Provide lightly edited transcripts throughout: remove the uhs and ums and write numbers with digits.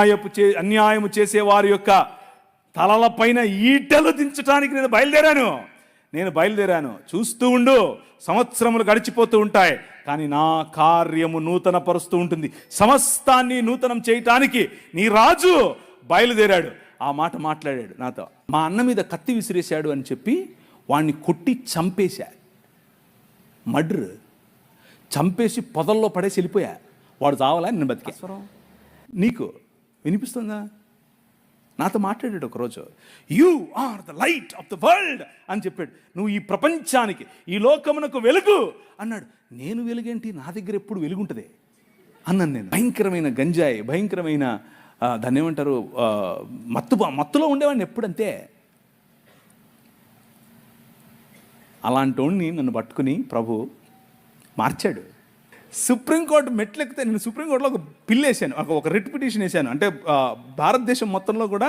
అన్యాయము చేసే వారి యొక్క తలలపైన ఈటెలు దించడానికి నేను బయలుదేరాను. చూస్తూ ఉండు, సంవత్సరములు గడిచిపోతూ ఉంటాయి, కానీ నా కార్యము నూతన పరుస్తూ ఉంటుంది. సమస్తాన్ని నూతనం చేయటానికి నీ రాజు బయలుదేరాడు. ఆ మాట మాట్లాడాడు నాతో. మా అన్న మీద కత్తి విసిరేశాడు అని చెప్పి వాడిని కొట్టి చంపేశా. మర్డర్ చంపేసి పొదల్లో పడేసి వెళ్ళిపోయా. వాడు చావాలా, నేను బతికే. నీకు వినిపిస్తుందా? నాతో మాట్లాడాడు ఒకరోజు. You are the light of the world అని చెప్పాడు. నువ్వు ఈ ప్రపంచానికి, ఈ లోకమునకు వెలుగు అన్నాడు. నేను వెలుగేంటి, నా దగ్గర ఎప్పుడు వెలుగుంటుంది అన్నాను నేను. భయంకరమైన గంజాయి, భయంకరమైన దాన్ని ఏమంటారు, మత్తులో ఉండేవాడిని ఎప్పుడంతే. అలాంటి వాడిని నన్ను పట్టుకుని ప్రభు మార్చాడు. సుప్రీంకోర్టు మెట్లెక్కితే నేను సుప్రీంకోర్టులో ఒక బిల్ వేసాను, ఒక రిట్ పిటిషన్ వేసాను. అంటే భారతదేశం మొత్తంలో కూడా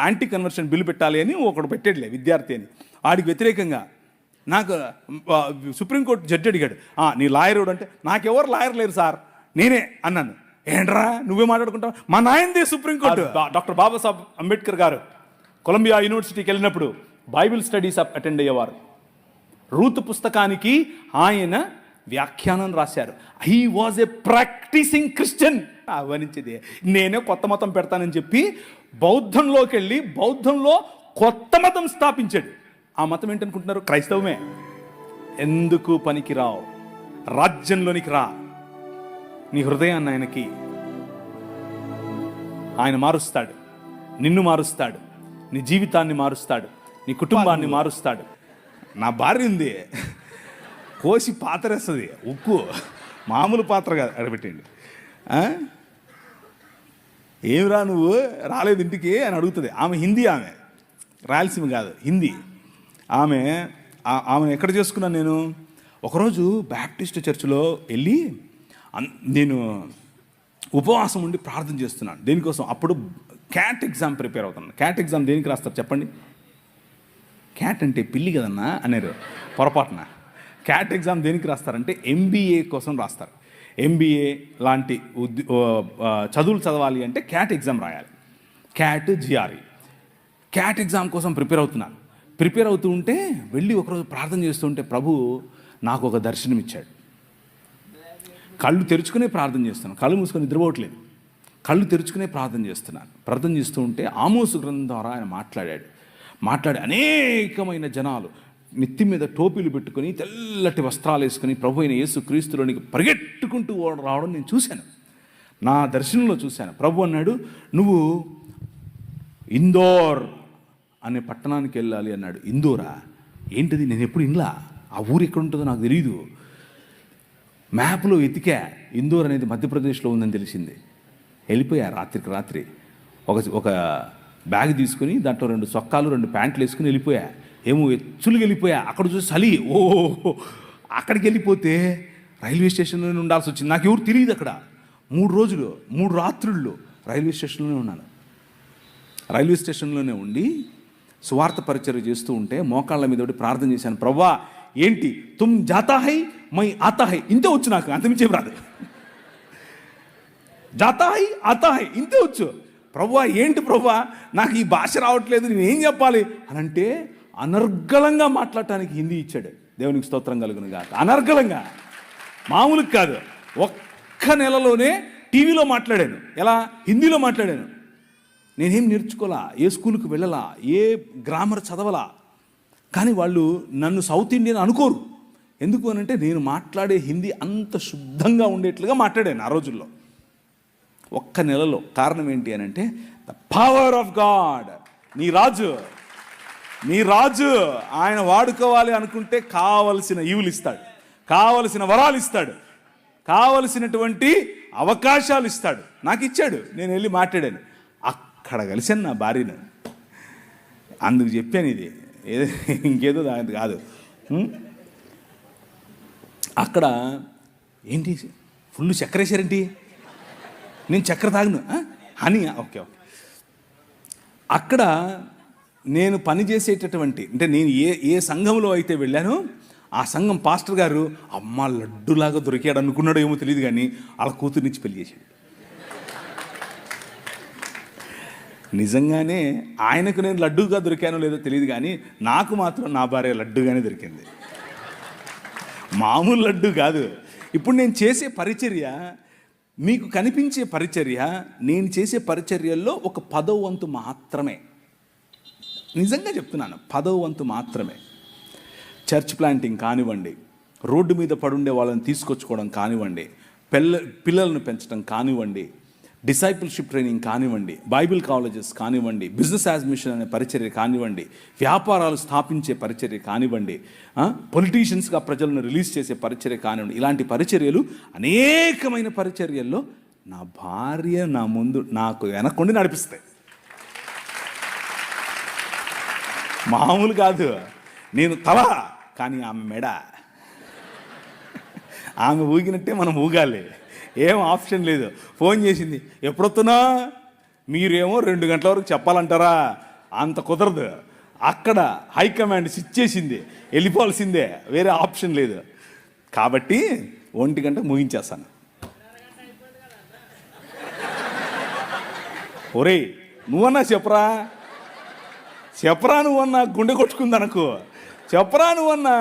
యాంటీ కన్వర్షన్ బిల్లు పెట్టాలి అని ఒకడు పెట్టాడులే, విద్యార్థి అని. వాడికి వ్యతిరేకంగా నాకు సుప్రీంకోర్టు జడ్జి అడిగాడు, నీ లాయర్ అంటే నాకెవరు లాయర్ లేరు సార్, నేనే అన్నాను. ఏంట్రా నువ్వే మాట్లాడుకుంటావు? మా నాయనదే సుప్రీంకోర్టు. డాక్టర్ బాబాసాహెబ్ అంబేద్కర్ గారు కొలంబియా యూనివర్సిటీకి వెళ్ళినప్పుడు బైబిల్ స్టడీస్ అటెండ్ అయ్యేవారు. రూతు పుస్తకానికి ఆయన వ్యాఖ్యానం రాశారు. He was a practising Christian. అవనించేది నేనే కొత్త మతం పెడతానని చెప్పి బౌద్ధంలోకి వెళ్ళి బౌద్ధంలో కొత్త మతం స్థాపించాడు. ఆ మతం ఏంటనుకుంటున్నారు? క్రైస్తవమే. ఎందుకు పనికిరావు, రాజ్యంలోనికి రా, నీ హృదయాన్ని ఆయనకి. ఆయన మారుస్తాడు, నిన్ను మారుస్తాడు, నీ జీవితాన్ని మారుస్తాడు, నీ కుటుంబాన్ని మారుస్తాడు. నా భార్య ఉంది, కోసి పాత్రేస్తుంది, ఉక్కు మామూలు పాత్ర కాదు. అడబెట్టండి, ఏమిరా నువ్వు రాలేదు ఇంటికి అని అడుగుతుంది. ఆమె హిందీ, ఆమె రాయలసీమ కాదు, హిందీ. ఆమెను ఎక్కడ చేసుకున్నాను నేను? ఒకరోజు బ్యాప్టిస్ట్ చర్చిలో వెళ్ళి నేను ఉపవాసం ఉండి ప్రార్థన చేస్తున్నాను. దేనికోసం? అప్పుడు క్యాట్ ఎగ్జామ్ ప్రిపేర్ అవుతున్నాను. క్యాట్ ఎగ్జామ్ దేనికి రాస్తారు చెప్పండి? క్యాట్ అంటే పిల్లి కదన్నా అన్నారు పొరపాటున. క్యాట్ ఎగ్జామ్ దేనికి రాస్తారంటే MBA కోసం రాస్తారు. MBA లాంటి చదువులు చదవాలి అంటే క్యాట్ ఎగ్జామ్ రాయాలి. Cat GRE. క్యాట్ ఎగ్జామ్ కోసం ప్రిపేర్ అవుతున్నాను. ప్రిపేర్ అవుతూ ఉంటే వెళ్ళి ఒకరోజు ప్రార్థన చేస్తుంటే ప్రభు నాకు ఒక దర్శనం ఇచ్చాడు. కళ్ళు తెరుచుకునే ప్రార్థన చేస్తున్నాను, కళ్ళు మూసుకొని నిద్రపోవట్లేదు, కళ్ళు తెరుచుకునే ప్రార్థన చేస్తున్నాను. ప్రార్థన చేస్తూ ఉంటే ఆమోసు గ్రంథం ద్వారా ఆయన మాట్లాడి అనేకమైన జనాలు నెత్తి మీద టోపీలు పెట్టుకొని తెల్లటి వస్త్రాలు వేసుకొని ప్రభు అయిన యేసు క్రీస్తులోనికి పరిగెట్టుకుంటూ రావడం నేను చూశాను, నా దర్శనంలో చూశాను. ప్రభు అన్నాడు, నువ్వు ఇందోర్ అనే పట్టణానికి వెళ్ళాలి అన్నాడు. ఇందోరా? ఏంటిది? నేను ఎప్పుడు ఇన్లా, ఆ ఊరు ఎక్కడ ఉంటుందో నాకు తెలియదు. మ్యాప్లో ఎతికా, ఇందోర్ అనేది మధ్యప్రదేశ్లో ఉందని తెలిసింది. వెళ్ళిపోయా రాత్రికి రాత్రి. ఒక బ్యాగ్ తీసుకుని దాంట్లో 2 చొక్కాలు 2 ప్యాంట్లు వేసుకుని వెళ్ళిపోయా. ఏమో ఎచ్చులుగా వెళ్ళిపోయా. అక్కడ చూసి చలి, అక్కడికి వెళ్ళిపోతే రైల్వే స్టేషన్లోనే ఉండాల్సి వచ్చింది. నాకు ఎవరు తెలియదు అక్కడ. 3 రోజులు 3 రాత్రుళ్ళు రైల్వే స్టేషన్లోనే ఉన్నాను. రైల్వే స్టేషన్లోనే ఉండి సువార్త పరిచర్య చేస్తూ ఉంటే మోకాళ్ళ మీద ప్రార్థన చేశాను. ప్రవ్వా ఏంటి, తుమ్ జాతా హై మై ఆతా హై, ఇంతే వచ్చు నాకు, అంతమించేం రాదు. జాతా హై ఆతా హై ఇంతే వచ్చు. ప్రవ్వా ఏంటి ప్రవ్వా, నాకు ఈ భాష రావట్లేదు, నేనేం చెప్పాలి అని అంటే అనర్గళంగా మాట్లాడటానికి హిందీ ఇచ్చాడు. దేవునికి స్తోత్రం కలుగును గాక. అనర్గళంగా, మామూలు కాదు. ఒక్క నెలలోనే టీవీలో మాట్లాడాను. ఎలా? హిందీలో మాట్లాడాను. నేనేం నేర్చుకోలా, ఏ స్కూల్కి వెళ్ళలా, ఏ గ్రామర్ చదవలా. కానీ వాళ్ళు నన్ను సౌత్ ఇండియన్ అనుకోరు. ఎందుకు అని అంటే నేను మాట్లాడే హిందీ అంత శుద్ధంగా ఉండేట్లుగా మాట్లాడాను ఆ రోజుల్లో, ఒక్క నెలలో. కారణం ఏంటి అని అంటే ద పవర్ ఆఫ్ గాడ్. నీ రాజు ఆయన వాడుకోవాలి అనుకుంటే కావలసిన ఈవులు ఇస్తాడు, కావలసిన వరాలు ఇస్తాడు, కావలసినటువంటి అవకాశాలు ఇస్తాడు. నాకు ఇచ్చాడు. నేను వెళ్ళి మాట్లాడాను. అక్కడ కలిసాను నా భార్యను. అందుకు చెప్పాను, ఇది ఇంకేదో దాని కాదు. అక్కడ ఏంటి ఫుల్ చక్కెర వేసారేంటి? నేను చక్కెర తాగను, హనీ. ఓకే. అక్కడ నేను పనిచేసేటటువంటి, అంటే నేను ఏ సంఘంలో అయితే వెళ్ళానో ఆ సంఘం పాస్టర్ గారు అమ్మ లడ్డులాగా దొరికాడు అనుకున్నాడో ఏమో తెలియదు, కానీ వాళ్ళ కూతురునిచ్చి పెళ్లి చేశాడు. నిజంగానే ఆయనకు నేను లడ్డూగా దొరికానో లేదో తెలియదు, కానీ నాకు మాత్రం నా భార్య లడ్డూగానే దొరికింది. మామూలు లడ్డు కాదు. ఇప్పుడు నేను చేసే పరిచర్య, మీకు కనిపించే పరిచర్య, నేను చేసే పరిచర్యల్లో ఒక 10వ వంతు మాత్రమే. నిజంగా చెప్తున్నాను, 10వ వంతు మాత్రమే. చర్చ్ ప్లాంటింగ్ కానివ్వండి, రోడ్డు మీద పడుండే వాళ్ళని తీసుకొచ్చుకోవడం కానివ్వండి, పిల్లలను పెంచడం కానివ్వండి, డిసైపుల్షిప్ ట్రైనింగ్ కానివ్వండి, బైబిల్ కాలేజెస్ కానివ్వండి, బిజినెస్ యాడ్మిషన్ అనే పరిచర్య కానివ్వండి, వ్యాపారాలు స్థాపించే పరిచర్య కానివ్వండి, పొలిటీషియన్స్గా ప్రజలను రిలీజ్ చేసే పరిచర్య కానివ్వండి, ఇలాంటి పరిచర్యలు, అనేకమైన పరిచర్యల్లో నా భార్య నా ముందు నాకు వెనక్కుండి నడిపిస్తాయి. మామూలు కాదు. నేను తల, కానీ ఆమె మెడ. ఆమె ఊగినట్టే మనం ఊగాలి, ఏం ఆప్షన్ లేదు. ఫోన్ చేసింది, ఎప్పుడొస్తున్నా? మీరేమో 2 గంటల వరకు చెప్పాలంటారా? అంత కుదరదు. అక్కడ హైకమాండ్ స్విచ్ చేసింది, వెళ్ళిపోవాల్సిందే, వేరే ఆప్షన్ లేదు. కాబట్టి 1 గంటకు ముగించేస్తాను. ఒరేయ్ నువ్వన్నా చెప్పరా నువ్వన్నా, గుండె కొట్టుకుంది అనుకో, చెప్పరా నువ్వన్నా.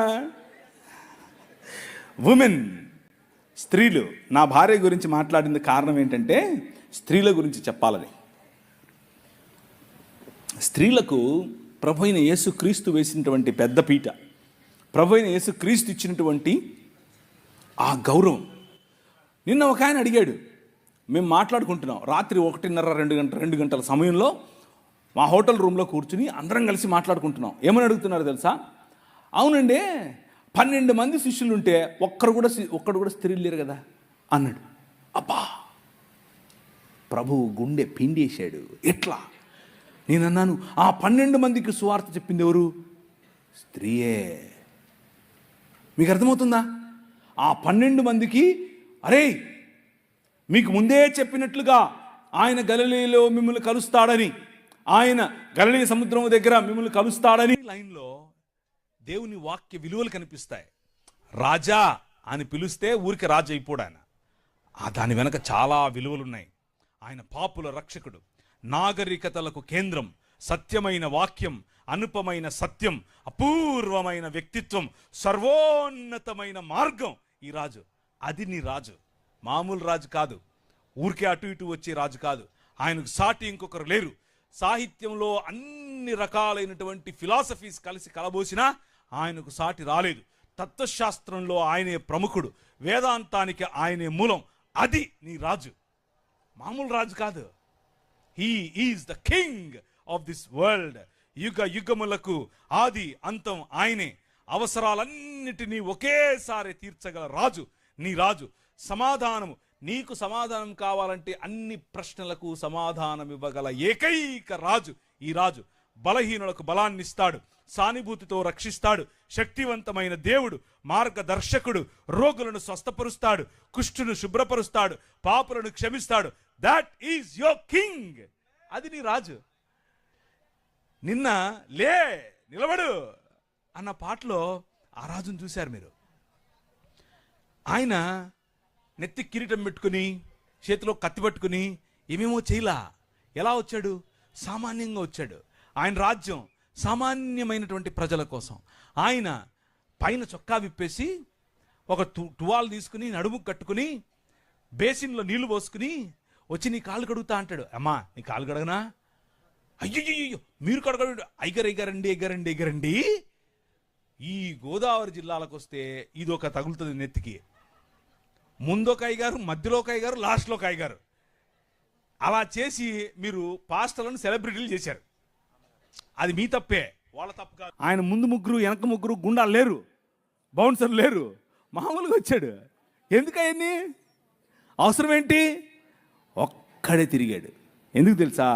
ఉమెన్, స్త్రీలు. నా భార్య గురించి మాట్లాడింది కారణం ఏంటంటే స్త్రీల గురించి చెప్పాలని. స్త్రీలకు ప్రభు అయిన యేసుక్రీస్తు వేసినటువంటి పెద్ద పీట, ప్రభు అయిన యేసుక్రీస్తు ఇచ్చినటువంటి ఆ గౌరవం. నిన్న ఒక ఆయన అడిగాడు, మేము మాట్లాడుకుంటున్నాం రాత్రి 1:30 2 గంటల సమయంలో మా హోటల్ రూమ్లో కూర్చుని అందరం కలిసి మాట్లాడుకుంటున్నాం. ఏమని అడుగుతున్నారు తెలుసా? అవునండి, 12 మంది శిష్యులు ఉంటే ఒక్కడు కూడా స్త్రీలు లేరు కదా అన్నాడు. అబ్బా, ప్రభువు గుండె పిండేశాడు. ఎట్లా? నేను అన్నాను, ఆ 12 మందికి సువార్త చెప్పింది ఎవరు? స్త్రీయే. మీకు అర్థమవుతుందా? ఆ 12 మందికి, అరే మీకు ముందే చెప్పినట్లుగా ఆయన గలిలయలో మిమ్మల్ని కలుస్తాడని, ఆయన గలిలయ సముద్రం దగ్గర మిమ్మల్ని కలుస్తాడని లైన్లో దేవుని వాక్య విలువలు కనిపిస్తాయి. రాజా అని పిలిస్తే ఊరికి రాజు అయిపోడు ఆయన. దాని వెనక చాలా విలువలు ఉన్నాయి. ఆయన పాపుల రక్షకుడు, నాగరికతలకు కేంద్రం, సత్యమైన వాక్యం, అనుపమైన సత్యం, అపూర్వమైన వ్యక్తిత్వం, సర్వోన్నతమైన మార్గం ఈ రాజు. అది నీ రాజు. మామూలు రాజు కాదు, ఊరికే అటు ఇటు వచ్చే రాజు కాదు. ఆయనకు సాటి ఇంకొకరు లేరు. సాహిత్యంలో అన్ని రకాలైనటువంటి ఫిలాసఫీస్ కలిసి కలబోసినా ఆయనకు సాటి రాలేదు. తత్వశాస్త్రంలో ఆయనే ప్రముఖుడు, వేదాంతానికి ఆయనే మూలం. అది నీ రాజు. మామూలు రాజు కాదు. He is the king of this world. యుగ యుగములకు ఆది అంతం ఆయనే. అవసరాలన్నిటినీ ఒకేసారి తీర్చగల రాజు నీ రాజు. సమాధానము, నీకు సమాధానం కావాలంటే అన్ని ప్రశ్నలకు సమాధానం ఇవ్వగల ఏకైక రాజు ఈ రాజు. బలహీనులకు బలాన్ని ఇస్తాడు, సానుభూతితో రక్షిస్తాడు, శక్తివంతమైన దేవుడు, మార్గదర్శకుడు, రోగులను స్వస్థపరుస్తాడు, కుష్ఠును శుభ్రపరుస్తాడు, పాపులను క్షమిస్తాడు. That is your king. అది నీ రాజు. నిన్న లే నిలబడు అన్న పాటలో ఆ రాజును చూశారు మీరు. ఆయన నెత్తి కిరీటం పెట్టుకుని, చేతిలో కత్తి పట్టుకుని ఏమేమో చేయలా. ఎలా వచ్చాడు? సామాన్యంగా వచ్చాడు. ఆయన రాజ్యం సామాన్యమైనటువంటి ప్రజల కోసం. ఆయన పైన చొక్కా విప్పేసి ఒక టువాల్ తీసుకుని నడుము కట్టుకుని బేసిన్లో నీళ్లు పోసుకుని వచ్చి నీ కాళ్ళు కడుగుతా అంటాడు. అమ్మా నీ కాళ్ళు కడగనా? అయ్యో మీరు కడగడు. ఎగరండి. ఈ గోదావరి జిల్లాలకు వస్తే ఇదొక తగులుతుంది నెత్తికి. ముందొక అయ్యగారు, మధ్యలో ఒక అయ్యగారు, లాస్ట్లో ఒక అయ్యగారు. అలా చేసి మీరు పాస్టర్లను సెలబ్రిటీలు చేశారు. అది మీ తప్పే, వాళ్ళ తప్పు కాదు. ఆయన ముందు ముగ్గురు, వెనక ముగ్గురు, గుండాలు లేరు, బౌన్సర్లు లేరు, మామూలుగా వచ్చాడు. ఎందుకయ్యన్ని అవసరం ఏంటి? ఒక్కడే తిరిగాడు. ఎందుకు తెలుసా?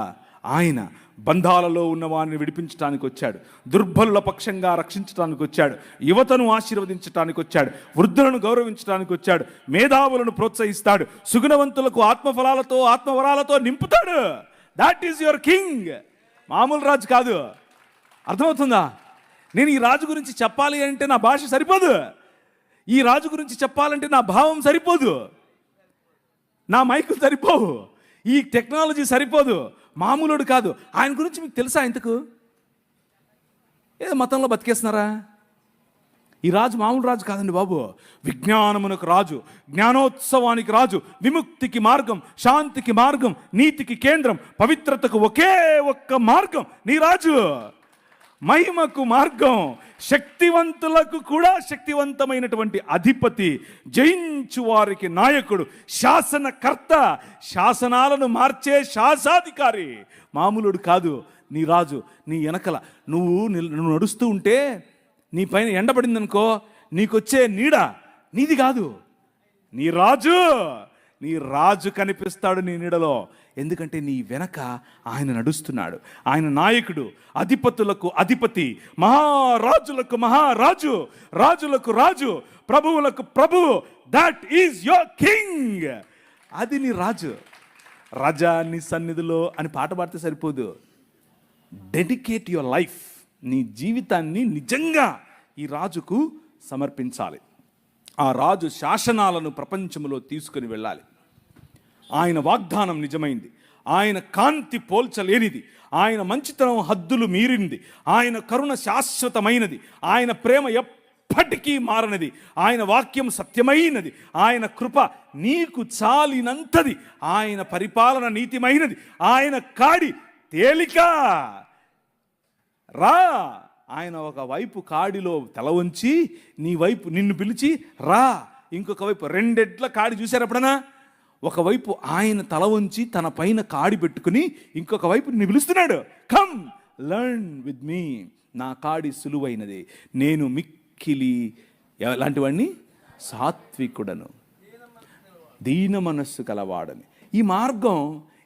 ఆయన బంధాలలో ఉన్న వారిని విడిపించడానికి వచ్చాడు, దుర్బలుల పక్షంగా రక్షించడానికి వచ్చాడు, యువతను ఆశీర్వదించడానికి వచ్చాడు, వృద్ధులను గౌరవించడానికి వచ్చాడు, మేధావులను ప్రోత్సహిస్తాడు, సుగుణవంతులకు ఆత్మఫలాలతో ఆత్మవరాలతో నింపుతాడు. That is your king. మామూలు రాజు కాదు. అర్థమవుతుందా? నేను ఈ రాజు గురించి చెప్పాలి అంటే నా భాష సరిపోదు. ఈ రాజు గురించి చెప్పాలంటే నా భావం సరిపోదు, నా మైకులు సరిపోవు. ఈ టెక్నాలజీ సరిపోదు, మామూలుడు కాదు. ఆయన గురించి మీకు తెలుసా? ఇంతకు ఏదో మతంలో బతికేస్తున్నారా? ఈ రాజు మామూలు రాజు కాదండి బాబు. విజ్ఞానమునకు రాజు, జ్ఞానోత్సవానికి రాజు, విముక్తికి మార్గం, శాంతికి మార్గం, నీతికి కేంద్రం, పవిత్రతకు ఒకే ఒక్క మార్గం నీ రాజు. మహిమకు మార్గం, శక్తివంతులకు కూడా శక్తివంతమైనటువంటి అధిపతి, జయించు వారికి నాయకుడు, శాసనకర్త, శాసనాలను మార్చే శాసాధికారి. మామూలుడు కాదు నీ రాజు. నీ వెనకల నువ్వు నడుస్తూ ఉంటే నీ పైన ఎండబడిందనుకో, నీకొచ్చే నీడ నీది కాదు, నీ రాజు. నీ రాజు కనిపిస్తాడు నీ నీడలో. ఎందుకంటే నీ వెనక ఆయన నడుస్తున్నాడు. ఆయన నాయకుడు, అధిపతులకు అధిపతి, మహారాజులకు మహారాజు, రాజులకు రాజు, ప్రభువులకు ప్రభువు. That is your king. అది నీ రాజు. రాజా నీ సన్నిధిలో అని పాట పాడితే సరిపోదు. Dedicate your life. నీ జీవితాన్ని నిజంగా ఈ రాజుకు సమర్పించాలి. ఆ రాజు శాసనాలను ప్రపంచంలో తీసుకుని వెళ్ళాలి. ఆయన వాగ్దానం నిజమైంది, ఆయన కాంతి పోల్చలేనిది, ఆయన మంచితనం హద్దులు మీరింది, ఆయన కరుణ శాశ్వతమైనది, ఆయన ప్రేమ ఎప్పటికీ మారనిది, ఆయన వాక్యం సత్యమైనది, ఆయన కృప నీకు చాలినంతది, ఆయన పరిపాలన నీతిమైనది, ఆయన కాడి తేలిక. రా. ఆయన ఒకవైపు కాడిలో తల వంచి నీ వైపు నిన్ను పిలిచి రా. ఇంకొక వైపు రెండెడ్ల కాడి చూశారు ఎప్పుడన్నా? ఒకవైపు ఆయన తల వంచి తన పైన కాడి పెట్టుకుని ఇంకొక వైపు నిన్ను పిలుస్తున్నాడు. కమ్ లర్న్ విత్ మీ, నా కాడి సులువైనది, నేను మిక్కిలి ఎలాంటివాడిని, సాత్వికుడను, దీన మనస్సు కలవాడని. ఈ మార్గం,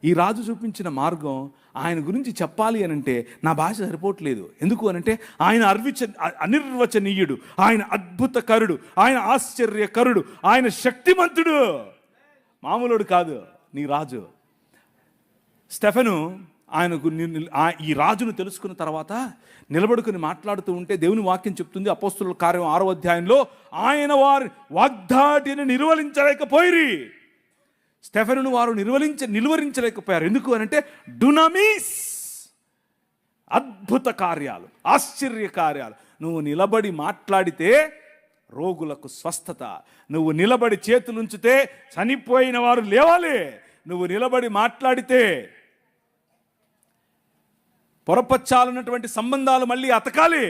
ఈ రాజు చూపించిన మార్గం ఆయన గురించి చెప్పాలి అని అంటే నా భాష సరిపోవట్లేదు. ఎందుకు అనంటే ఆయన అనిర్వచనీయుడు, ఆయన అద్భుతకరుడు, ఆయన ఆశ్చర్యకరుడు, ఆయన శక్తిమంతుడు. మామూలుడు కాదు నీ రాజు. స్టెఫెను ఆయనకు ఈ రాజును తెలుసుకున్న తర్వాత నిలబడుకుని మాట్లాడుతూ ఉంటే దేవుని వాక్యం చెప్తుంది, అపోస్తుల కార్యం 6వ అధ్యాయంలో, ఆయన వారి వాగ్దాటిని నిర్వహించలేకపోయిరి. స్టెఫెనును వారు నిలువరించలేకపోయారు. ఎందుకు అనంటే డునామిస్, అద్భుత కార్యాలు, ఆశ్చర్య కార్యాలు. నువ్వు నిలబడి మాట్లాడితే రోగులకు స్వస్థత, నువ్వు నిలబడి చేతులుంచితే చనిపోయిన వారు లేవాలి, నువ్వు నిలబడి మాట్లాడితే పొరపచ్చాలన్నటువంటి సంబంధాలు మళ్ళీ అతకాలి,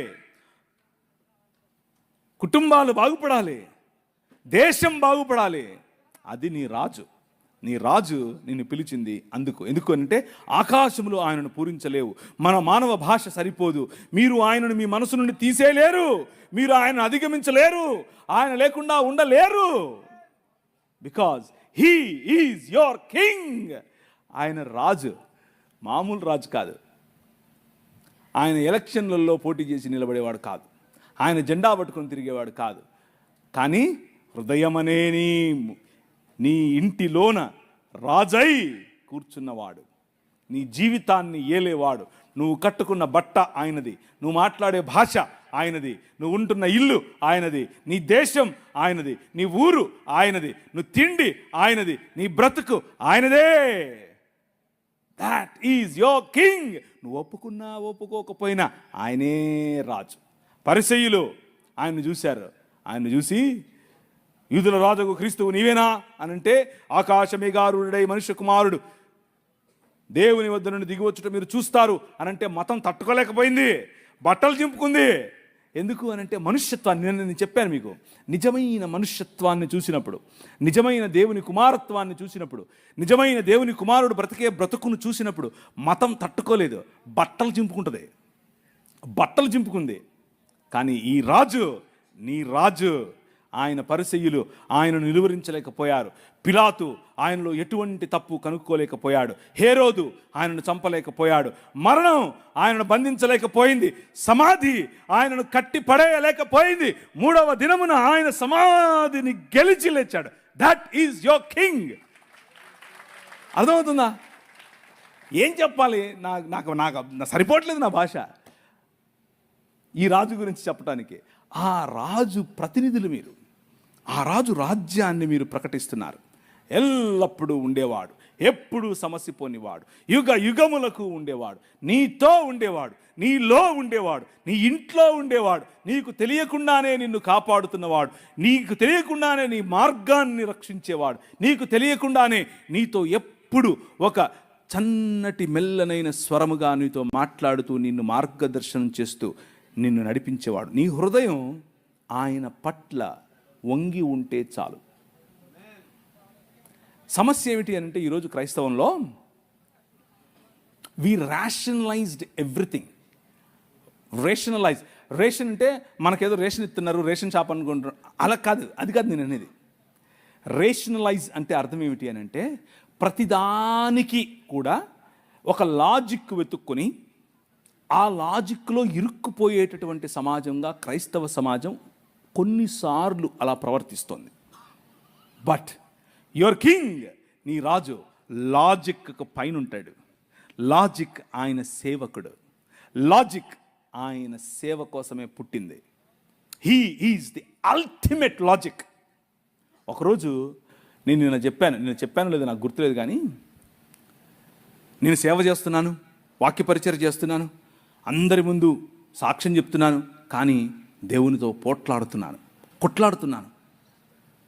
కుటుంబాలు బాగుపడాలి, దేశం బాగుపడాలి. అది నీ రాజు. నీ రాజు నిన్ను పిలిచింది అందుకు. ఎందుకు అంటే ఆకాశములు ఆయనను పూరించలేవు, మన మానవ భాష సరిపోదు, మీరు ఆయనను మీ మనసు నుండి తీసేయలేరు, మీరు ఆయనను అధిగమించలేరు, ఆయన లేకుండా ఉండలేరు. Because he is your king. ఆయన రాజు, మామూలు రాజు కాదు. ఆయన ఎలక్షన్లలో పోటీ చేసి నిలబడేవాడు కాదు, ఆయన జెండా పట్టుకొని తిరిగేవాడు కాదు. కానీ హృదయమనే నీ ఇంటిలోన రాజై కూర్చున్నవాడు, నీ జీవితాన్ని ఏలేవాడు. నువ్వు కట్టుకున్న బట్ట ఆయనది, నువ్వు మాట్లాడే భాష ఆయనది, నువ్వు ఉంటున్న ఇల్లు ఆయనది, నీ దేశం ఆయనది, నీ ఊరు ఆయనది, నువ్వు తిండి ఆయనది, నీ బ్రతుకు ఆయనదే. That is your king. నువ్వు ఒప్పుకున్నా ఒప్పుకోకపోయినా ఆయనే రాజు. పరిసయ్యులు ఆయన్ని చూశారు. ఆయన్ని చూసి, యూదుల రాజుకు క్రీస్తువు నీవేనా అని అంటే, ఆకాశమేఘారూఢుడై మనుష్య కుమారుడు దేవుని వద్ద నుండి దిగివచ్చుట మీరు చూస్తారు అని అంటే మతం తట్టుకోలేకపోయింది, బట్టలు చింపుకుంది. ఎందుకు అనంటే మనుష్యత్వాన్ని, నేను చెప్పాను మీకు, నిజమైన మనుష్యత్వాన్ని చూసినప్పుడు, నిజమైన దేవుని కుమారత్వాన్ని చూసినప్పుడు, నిజమైన దేవుని కుమారుడు బ్రతికే బ్రతుకును చూసినప్పుడు మతం తట్టుకోలేదు, బట్టలు చింపుకుంటుంది, బట్టలు చింపుకుంది. కానీ ఈ రాజు, నీ రాజు, ఆయన పరిసయ్యులు ఆయనను నిలువరించలేకపోయారు. పిలాతు ఆయనలో ఎటువంటి తప్పు కనుక్కోలేకపోయాడు. హేరోదు ఆయనను చంపలేకపోయాడు. మరణం ఆయనను బంధించలేకపోయింది. సమాధి ఆయనను కట్టి పడేయలేకపోయింది. 3వ దినమున ఆయన సమాధిని గెలిచి లేచాడు. That is your king. అర్థమవుతుందా? ఏం చెప్పాలి? నాకు సరిపోవట్లేదు నా భాష ఈ రాజు గురించి చెప్పడానికి. ఆ రాజు ప్రతినిధులు మీరు, ఆ రాజు రాజ్యాన్ని మీరు ప్రకటిస్తున్నారు. ఎల్లప్పుడూ ఉండేవాడు, ఎప్పుడు సమస్య పోనివాడు, యుగ యుగములకు ఉండేవాడు, నీతో ఉండేవాడు, నీలో ఉండేవాడు, నీ ఇంట్లో ఉండేవాడు, నీకు తెలియకుండానే నిన్ను కాపాడుతున్నవాడు, నీకు తెలియకుండానే నీ మార్గాన్ని రక్షించేవాడు, నీకు తెలియకుండానే నీతో ఎప్పుడు ఒక చన్నటి మెల్లనైన స్వరముగా నీతో మాట్లాడుతూ నిన్ను మార్గదర్శనం చేస్తూ నిన్ను నడిపించేవాడు. నీ హృదయం ఆయన పట్ల వంగి ఉంటే చాలు. సమస్య ఏమిటి అంటే ఈరోజు క్రైస్తవంలో వి రేషనలైజ్డ్ ఎవ్రీథింగ్. రేషన్ అంటే మనకేదో రేషన్ ఇస్తున్నారు, రేషన్ షాప్ అనుకుంటున్నారు, అలా కాదు, అది కాదు నేను అనేది. రేషనలైజ్ అంటే అర్థం ఏమిటి అని అంటే ప్రతిదానికి కూడా ఒక లాజిక్ వెతుక్కొని ఆ లాజిక్లో ఇరుక్కుపోయేటటువంటి సమాజంగా క్రైస్తవ సమాజం కొన్నిసార్లు అలా ప్రవర్తిస్తోంది. బట్ యువర్ కింగ్, నీ రాజు లాజిక్ పైన ఉంటాడు. లాజిక్ ఆయన సేవకుడు, లాజిక్ ఆయన సేవ కోసమే పుట్టింది. He is the ultimate logic. ఒకరోజు నేను చెప్పాను లేదు నాకు గుర్తులేదు, కానీ నేను సేవ చేస్తున్నాను, వాక్య పరిచయం చేస్తున్నాను, అందరి ముందు సాక్ష్యం చెప్తున్నాను, కానీ దేవునితో కొట్లాడుతున్నాను,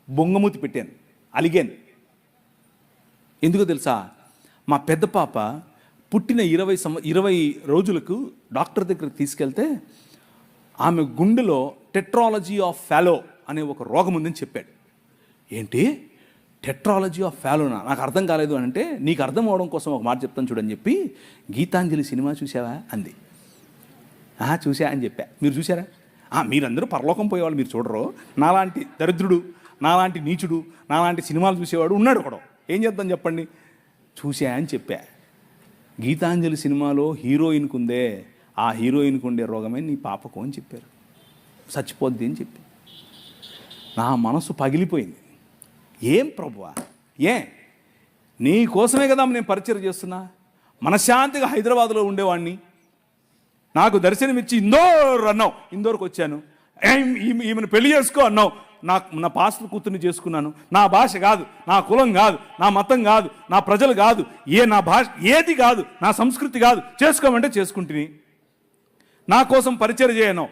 బొంగమూతి పెట్టాను, అలిగాను. ఎందుకో తెలుసా? మా పెద్ద పాప పుట్టిన 20 రోజులకు డాక్టర్ దగ్గరికి తీసుకెళ్తే ఆమె గుండెలో టెట్రాలజీ ఆఫ్ ఫాలో అనే ఒక రోగం ఉందని చెప్పాడు. ఏంటి టెట్రాలజీ ఆఫ్ ఫాలోనా? నాకు అర్థం కాలేదు అని అంటే, నీకు అర్థం అవడం కోసం ఒక మాట చెప్తాను చూడని చెప్పి, గీతాంజలి సినిమా చూసావా అంది. చూసా అని చెప్పా. మీరు చూసారా? మీరందరూ పరలోకం పోయేవాళ్ళు, మీరు చూడరు. నాలాంటి దరిద్రుడు, నాలాంటి నీచుడు, నాలాంటి సినిమాలు చూసేవాడు ఉన్నాడు ఒకడు. ఏం చేద్దాం చెప్పండి? చూసా అని చెప్పా. గీతాంజలి సినిమాలో హీరోయిన్కు ఉందే, ఆ హీరోయిన్కు ఉండే రోగమే నీ పాపకు అని చెప్పారు. చచ్చిపోద్ది అని చెప్పి నా మనసు పగిలిపోయింది. ఏం ప్రభువా, నీ కోసమే కదా నేను పరిచయం చేస్తున్నా. మనశ్శాంతిగా హైదరాబాద్లో ఉండేవాడిని, నాకు దర్శనమిచ్చి ఇందోర్ అన్నావు, ఇందోర్కి వచ్చాను. ఈమెను పెళ్లి చేసుకో అన్నావు, నా పాస్టర్ కూతుర్ని చేసుకున్నాను. నా భాష కాదు, నా కులం కాదు, నా మతం కాదు, నా ప్రజలు కాదు, నా భాష ఏది కాదు, నా సంస్కృతి కాదు, చేసుకోమంటే చేసుకుంటుని. నా కోసం పరిచయం చేయను.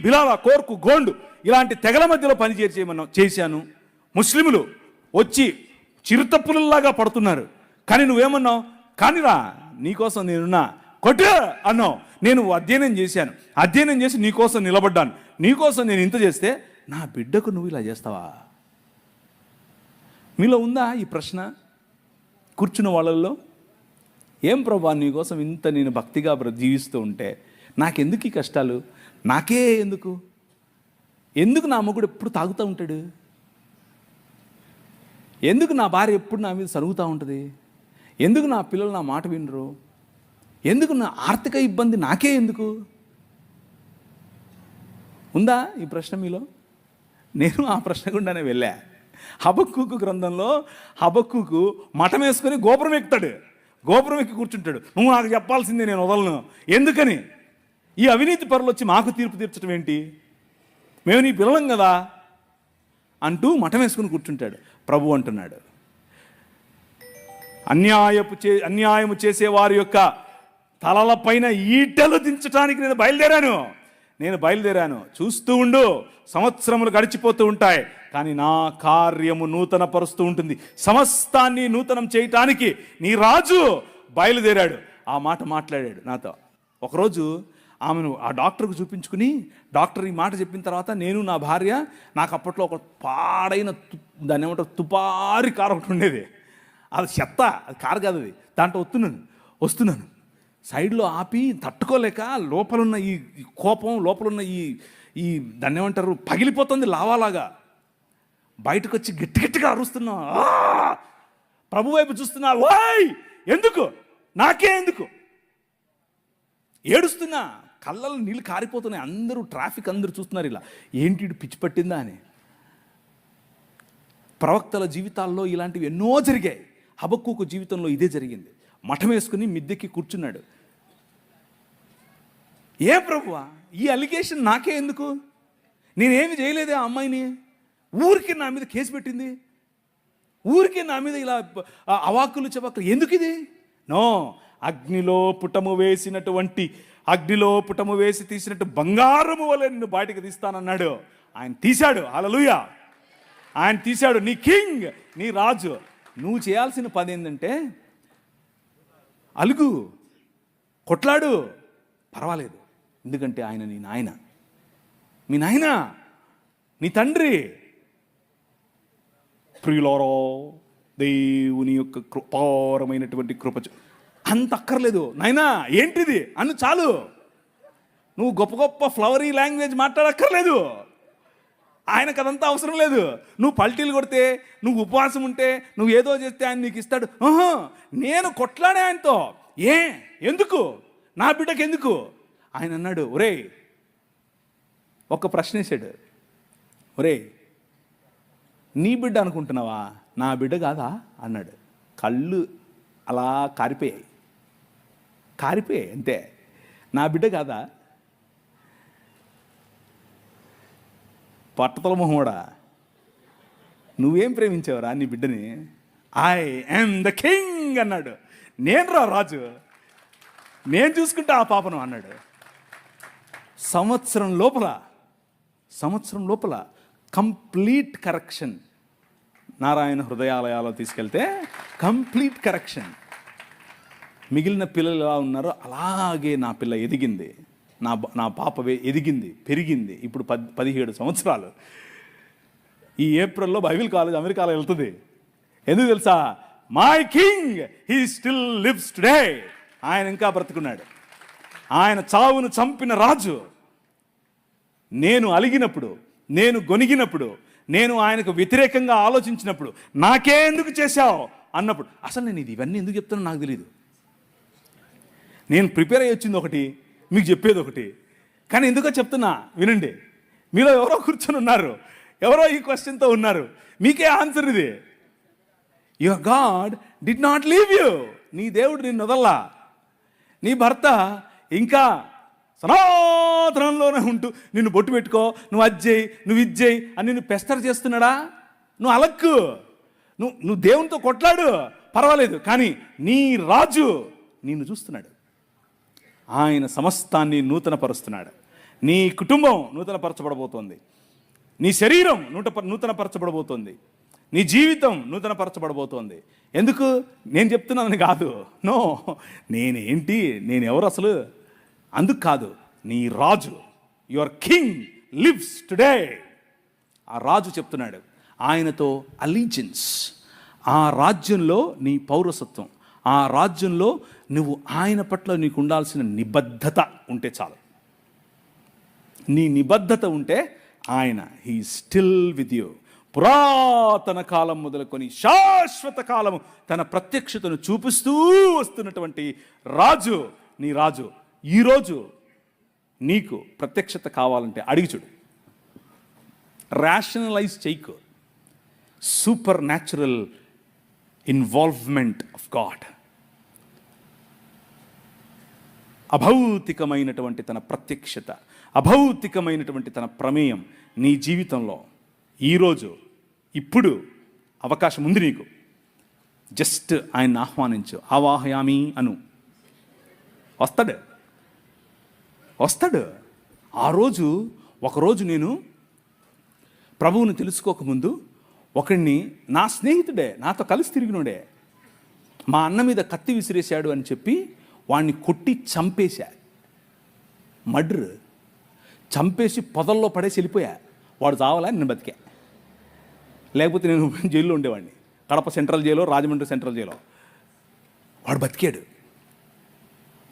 బిలాలా, కోర్కు, గోండు ఇలాంటి తెగల మధ్యలో చేశాను. ముస్లింలు వచ్చి చిరుతప్పులలాగా పడుతున్నారు, కానీ నువ్వేమన్నావు? కానిరా, నీకోసం నేనున్నా, కొట్టు అన్నావు. నేను అధ్యయనం చేసి నీకోసం నిలబడ్డాను. నీకోసం నేను ఇంత చేస్తే నా బిడ్డకు నువ్వు ఇలా చేస్తావా? మీలో ఉందా ఈ ప్రశ్న కూర్చున్న వాళ్ళల్లో? ఏం ప్రభా, నీకోసం ఇంత నేను భక్తిగా జీవిస్తూ ఉంటే నాకెందుకు ఈ కష్టాలు? నాకే ఎందుకు నా మొగుడు ఎప్పుడు తాగుతూ ఉంటాడు? ఎందుకు నా భార్య ఎప్పుడు నా మీద సరుగుతూ ఉంటుంది? ఎందుకు నా పిల్లలు నా మాట వినరు? ఎందుకు నా ఆర్థిక ఇబ్బంది నాకే ఎందుకు? ఉందా ఈ ప్రశ్న మీలో? నేను ఆ ప్రశ్న గుండానే వెళ్ళా. హబక్కూకు గ్రంథంలో హబక్కూకు మఠం వేసుకొని గోపురం ఎక్కుతాడు, గోపురం ఎక్కి కూర్చుంటాడు. నువ్వు నాకు చెప్పాల్సిందే, నేను వదలను. ఎందుకని? ఈ అవినీతి పరులు వచ్చి మాకు తీర్పు తీర్చడం ఏంటి? మేము నీ పిల్లలం కదా అంటూ మఠం వేసుకుని కూర్చుంటాడు. ప్రభు అంటున్నాడు, అన్యాయము చేసే వారి యొక్క తలల పైన ఈటలు దించడానికి నేను బయలుదేరాను. చూస్తూ ఉండు, సంవత్సరములు గడిచిపోతూ ఉంటాయి, కానీ నా కార్యము నూతన పరుస్తూ ఉంటుంది. సమస్తాన్ని నూతనం చేయటానికి నీ రాజు బయలుదేరాడు. ఆ మాట మాట్లాడాడు నాతో. ఒకరోజు ఆమెను ఆ డాక్టర్కు చూపించుకుని, డాక్టర్ ఈ మాట చెప్పిన తర్వాత నేను నా భార్య, నాకు అప్పట్లో ఒక పాడైన దాన్ని ఏమంటారు తుపారి కారు ఒకటి ఉండేది. అది చెత్త, అది కారు కాదు, అది. దాంట్లో వస్తున్నాను సైడ్లో ఆపి తట్టుకోలేక లోపలున్న ఈ కోపం, లోపలున్న ఈ దాన్ని ఏమంటారు పగిలిపోతుంది లావాలాగా. బయటకు వచ్చి గట్టిగా అరుస్తున్నా, ప్రభు వైపు చూస్తున్నా. ఓయ్ ఎందుకు? నాకే ఎందుకు? ఏడుస్తున్నా, కళ్ళలో నీళ్ళు కారిపోతున్నాయి. అందరూ ట్రాఫిక్ అందరూ చూస్తున్నారు, ఇలా ఏంటి పిచ్చి పట్టిందా అని. ప్రవక్తల జీవితాల్లో ఇలాంటివి ఎన్నో జరిగాయి. హబక్కూకు జీవితంలో ఇదే జరిగింది. మఠం వేసుకుని మిద్దెక్కి కూర్చున్నాడు. ఏ ప్రభువా, ఈ అలిగేషన్ నాకే ఎందుకు? నేనేమి చేయలేదే ఆ అమ్మాయిని, ఊరికి నా మీద కేసు పెట్టింది. ఊరికే నా మీద ఇలా అవాకులు చవాకులు ఎందుకు ఇది? నో, అగ్నిలో పుటము వేసి తీసినట్టు బంగారము వలె నిన్ను బయటకు తీస్తానన్నాడు. ఆయన తీశాడు. హల్లెలూయా, ఆయన తీశాడు. నీ కింగ్, నీ రాజు. నువ్వు చేయాల్సిన పని ఏంటంటే అలుగు, కొట్లాడు, పర్వాలేదు. ఎందుకంటే ఆయన నీ నాయన, మీ నాయన, నీ తండ్రి. ప్రియులారా, దేవుని యొక్క కృపారమైనటువంటి కృప అంత అక్కర్లేదు. నాయనా ఏంటిది అను చాలు. నువ్వు గొప్ప గొప్ప ఫ్లవరీ లాంగ్వేజ్ మాట్లాడక్కర్లేదు. ఆయనకు అదంతా అవసరం లేదు. నువ్వు పల్టీలు కొడితే, నువ్వు ఉపవాసం ఉంటే, నువ్వు ఏదో చేస్తే ఆయన నీకు ఇస్తాడు. నేను కొట్లాడే ఆయనతో. ఎందుకు? నా బిడ్డకి ఎందుకు? ఆయన అన్నాడు, ఒరేయ్, ఒక ప్రశ్న వేసాడు. ఒరేయ్, నీ బిడ్డ అనుకుంటున్నావా? నా బిడ్డ కాదా అన్నాడు. కళ్ళు అలా కారిపోయాయి అంతే. నా బిడ్డ కాదా? పట్టతల మొహోడా, నువ్వేం ప్రేమించావురా నీ బిడ్డని? ఐ యామ్ ద కింగ్ అన్నాడు. నేను రా రాజు, నేను చూసుకుంటా ఆ పాపను అన్నాడు. సంవత్సరం లోపల కంప్లీట్ కరెక్షన్. నారాయణ హృదయాలయాలో తీసుకెళ్తే కంప్లీట్ కరెక్షన్. మిగిలిన పిల్లలు ఎలా ఉన్నారో అలాగే నా పిల్ల ఎదిగింది. నా పాప ఎదిగింది, పెరిగింది. ఇప్పుడు 17 సంవత్సరాలు. ఈ ఏప్రిల్లో బైబిల్ కాలేజ్ అమెరికాలో వెళ్తుంది. ఎందుకు తెలుసా? My king he still lives today. ఆయన ఇంకా బ్రతుకున్నాడు. ఆయన చావును చంపిన రాజు. నేను అలిగినప్పుడు, నేను గొనిగినప్పుడు, నేను ఆయనకు వ్యతిరేకంగా ఆలోచించినప్పుడు, నాకే ఎందుకు చేశావు అన్నప్పుడు, అసలు నేను ఇవన్నీ ఎందుకు చెప్తానో నాకు తెలియదు. నేను ప్రిపేర్ అయ్యి వచ్చింది ఒకటి, మీకు చెప్పేది ఒకటి. కానీ ఎందుకో చెప్తున్నా వినండి. మీలో ఎవరో కూర్చొని ఉన్నారు, ఎవరో ఈ క్వశ్చన్తో ఉన్నారు. మీకే ఆన్సర్ ఇది. Your God did not leave you. నీ దేవుడు నిన్ను వదల్లా. నీ భర్త ఇంకా సనాతనంలోనే ఉంటూ నిన్ను బొట్టు పెట్టుకో, నువ్వు అజ్జేయి, నువ్వు ఇజ్జేయి అని నిన్ను పెస్తర్ చేస్తున్నాడా? నువ్వు అలక్కు, నువ్వు దేవునితో కొట్లాడు, పర్వాలేదు. కానీ నీ రాజు నిన్ను చూస్తున్నాడు. ఆయన సమస్తాన్ని నూతనపరుస్తున్నాడు. నీ కుటుంబం నూతనపరచబడబోతోంది. నీ శరీరం నూతనపరచబడబోతోంది. నీ జీవితం నూతనపరచబడబోతోంది. ఎందుకు నేను చెప్తున్నానని కాదు. నో, నేనేంటి, నేనెవరు అసలు అందుకు కాదు. నీ రాజు, యువర్ కింగ్ లివ్స్ టుడే. ఆ రాజు చెప్తున్నాడు. ఆయనతో అలీజియన్స్, ఆ రాజ్యంలో నీ పౌరసత్వం, ఆ రాజ్యంలో నువ్వు ఆయన పట్ల నీకు ఉండాల్సిన నిబద్ధత ఉంటే చాలు. నీ నిబద్ధత ఉంటే ఆయన హీ స్టిల్ విత్ యూ. పురాతన కాలం మొదలుకొని శాశ్వత కాలము తన ప్రత్యక్షతను చూపిస్తూ వస్తున్నటువంటి రాజు, నీ రాజు. ఈరోజు నీకు ప్రత్యక్షత కావాలంటే అడిగి చూడు. రేషనలైజ్ చేయకు. Supernatural involvement of God, అభౌతికమైనటువంటి తన ప్రత్యక్షత, అభౌతికమైనటువంటి తన ప్రమేయం నీ జీవితంలో ఈరోజు ఇప్పుడు అవకాశం ఉంది నీకు. జస్ట్ ఆయన్ని ఆహ్వానించు. ఆవాహయామి అను. వస్తాడు. ఒకరోజు నేను ప్రభువుని తెలుసుకోకముందు ఒకడిని, నా స్నేహితుడే, నాతో కలిసి తిరిగినోడే, మా అన్న మీద కత్తి విసిరేశాడు అని చెప్పి వాడిని కొట్టి చంపేశా. మర్డర్ చంపేసి పొదల్లో పడేసి వెళ్ళిపోయా. వాడు చావాలా, నేను బతికా. లేకపోతే నేను జైల్లో ఉండేవాడిని. కడప సెంట్రల్ జైల్లో, రాజమండ్రి సెంట్రల్ జైల్లో. వాడు బతికాడు.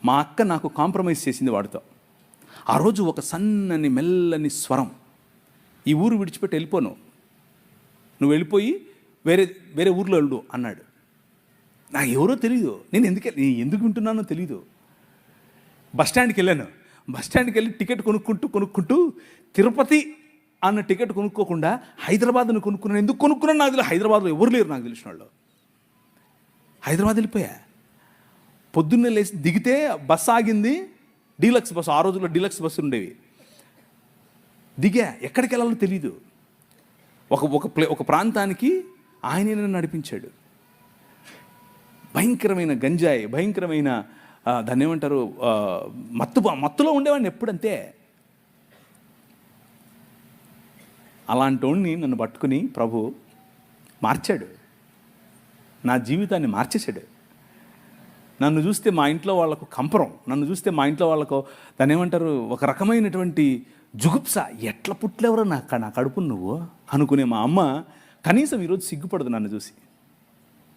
మా అక్క నాకు కాంప్రమైజ్ చేసింది వాడితో. ఆ రోజు ఒక సన్నని మెల్లని స్వరం, ఈ ఊరు విడిచిపెట్టి వెళ్ళిపోను, నువ్వు వెళ్ళిపోయి వేరే ఊర్లో వెళ్ళు అన్నాడు. నాకు ఎవరో తెలియదు, నేను ఎందుకు వింటున్నానో తెలీదు. బస్టాండ్కి వెళ్ళాను. బస్టాండ్కి వెళ్ళి టికెట్ కొనుక్కుంటూ తిరుపతి అన్న టికెట్ కొనుక్కోకుండా హైదరాబాద్ను కొనుక్కున్నాను. ఎందుకు కొనుక్కున్నాను నాకు తెలియదు. హైదరాబాద్లో ఎవరు లేరు నాకు తెలిసిన వాళ్ళు. హైదరాబాద్ వెళ్ళిపోయా. పొద్దున్నే లేచి దిగితే బస్సు ఆగింది, డీలక్స్ బస్సు. ఆ రోజుల్లో డీలక్స్ బస్సు ఉండేవి. దిగా, ఎక్కడికి వెళ్ళాలో తెలీదు. ఒక ప్రాంతానికి ఆయనే నన్ను నడిపించాడు. భయంకరమైన గంజాయి, భయంకరమైన దాన్ని ఏమంటారు, మత్తులో ఉండేవాడిని ఎప్పుడంతే. అలాంటి వాడిని నన్ను పట్టుకుని ప్రభు మార్చాడు, నా జీవితాన్ని మార్చేశాడు. నన్ను చూస్తే మా ఇంట్లో వాళ్ళకు కంపరం, నన్ను చూస్తే మా ఇంట్లో వాళ్ళకు దాన్ని ఏమంటారు, ఒక రకమైనటువంటి జుగుప్స. ఎట్లా పుట్లేవరో నా కడుపు నువ్వు అనుకునే మా అమ్మ కనీసం ఈరోజు సిగ్గుపడదు నన్ను చూసి.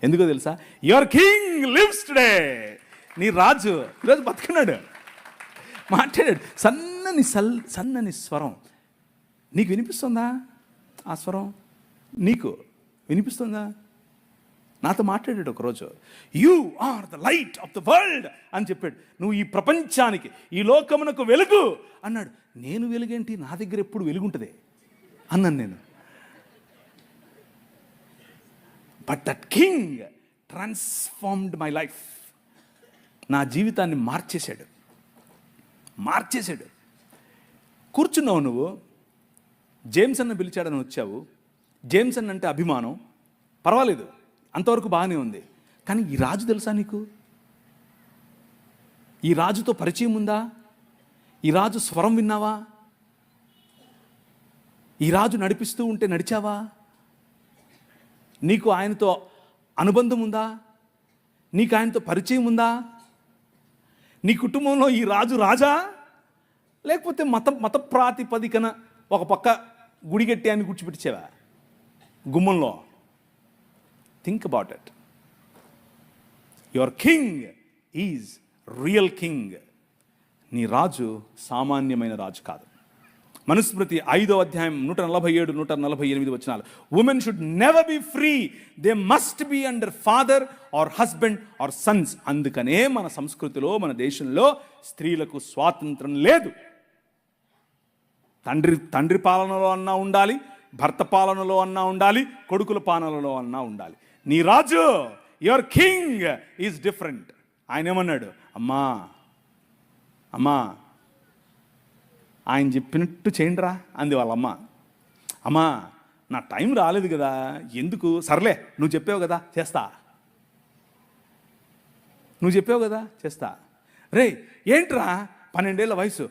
ఎందుకో తెలుసా? Your king lives today. నీ రాజు ఈరోజు బతుకున్నాడు, మాట్లాడాడు. సన్నని స్వరం. నీకు వినిపిస్తుందా? ఆ స్వరం నీకు వినిపిస్తుందా? నాతో మాట్లాడాడు ఒకరోజు. You are the light of the world అని చెప్పాడు. నువ్వు ఈ ప్రపంచానికి, ఈ లోకమునకు వెలుగు అన్నాడు. నేను వెలుగేంటి, నా దగ్గర ఎప్పుడు వెలుగుంటుంది అన్నాను నేను. But that king transformed my life. నా జీవితాన్ని మార్చేశాడు. కూర్చున్నావు నువ్వు, జేమ్స్ అన్న పిలిచాడని వచ్చావు. జేమ్స్ అన్న అంటే అభిమానం, పర్వాలేదు, అంతవరకు బాగానే ఉంది. కానీ ఈ రాజు తెలుసా నీకు? ఈ రాజుతో పరిచయం ఉందా? ఈ రాజు స్వరం విన్నావా? ఈ రాజు నడిపిస్తూ ఉంటే నడిచావా? నీకు ఆయనతో అనుబంధం ఉందా? నీకు ఆయనతో పరిచయం ఉందా? నీ కుటుంబంలో ఈ రాజు రాజా, లేకపోతే మత ప్రాతిపదికన ఒక పక్క గుడి కట్టి ఆయన కూర్చోబెట్టించావా గుమ్మంలో? Think about it. Your king is real king. నీ రాజు సామాన్యమైన రాజు కాదు. మనుస్మృతి 5వ అధ్యాయం 147, 148 వచనాలు. Women should never be free, they must be under father or husband or sons. అందుకనే మన సంస్కృతిలో, మన దేశంలో స్త్రీలకు స్వాతంత్రం లేదు. తండ్రి పాలనలో అన్నా ఉండాలి, భర్త పాలనలో అన్నా ఉండాలి, కొడుకుల పాలనలో అన్నా ఉండాలి. నీ రాజు, యువర్ కింగ్ ఈజ్ డిఫరెంట్. ఆయన ఏమన్నాడు? అమ్మా ఆయన చెప్పినట్టు చేయండిరా అంది వాళ్ళమ్మ. అమ్మా నా టైం రాలేదు కదా, ఎందుకు, సర్లే నువ్వు చెప్పావు కదా చేస్తా. రే ఏంట్రా 12 ఏళ్ళ వయసు,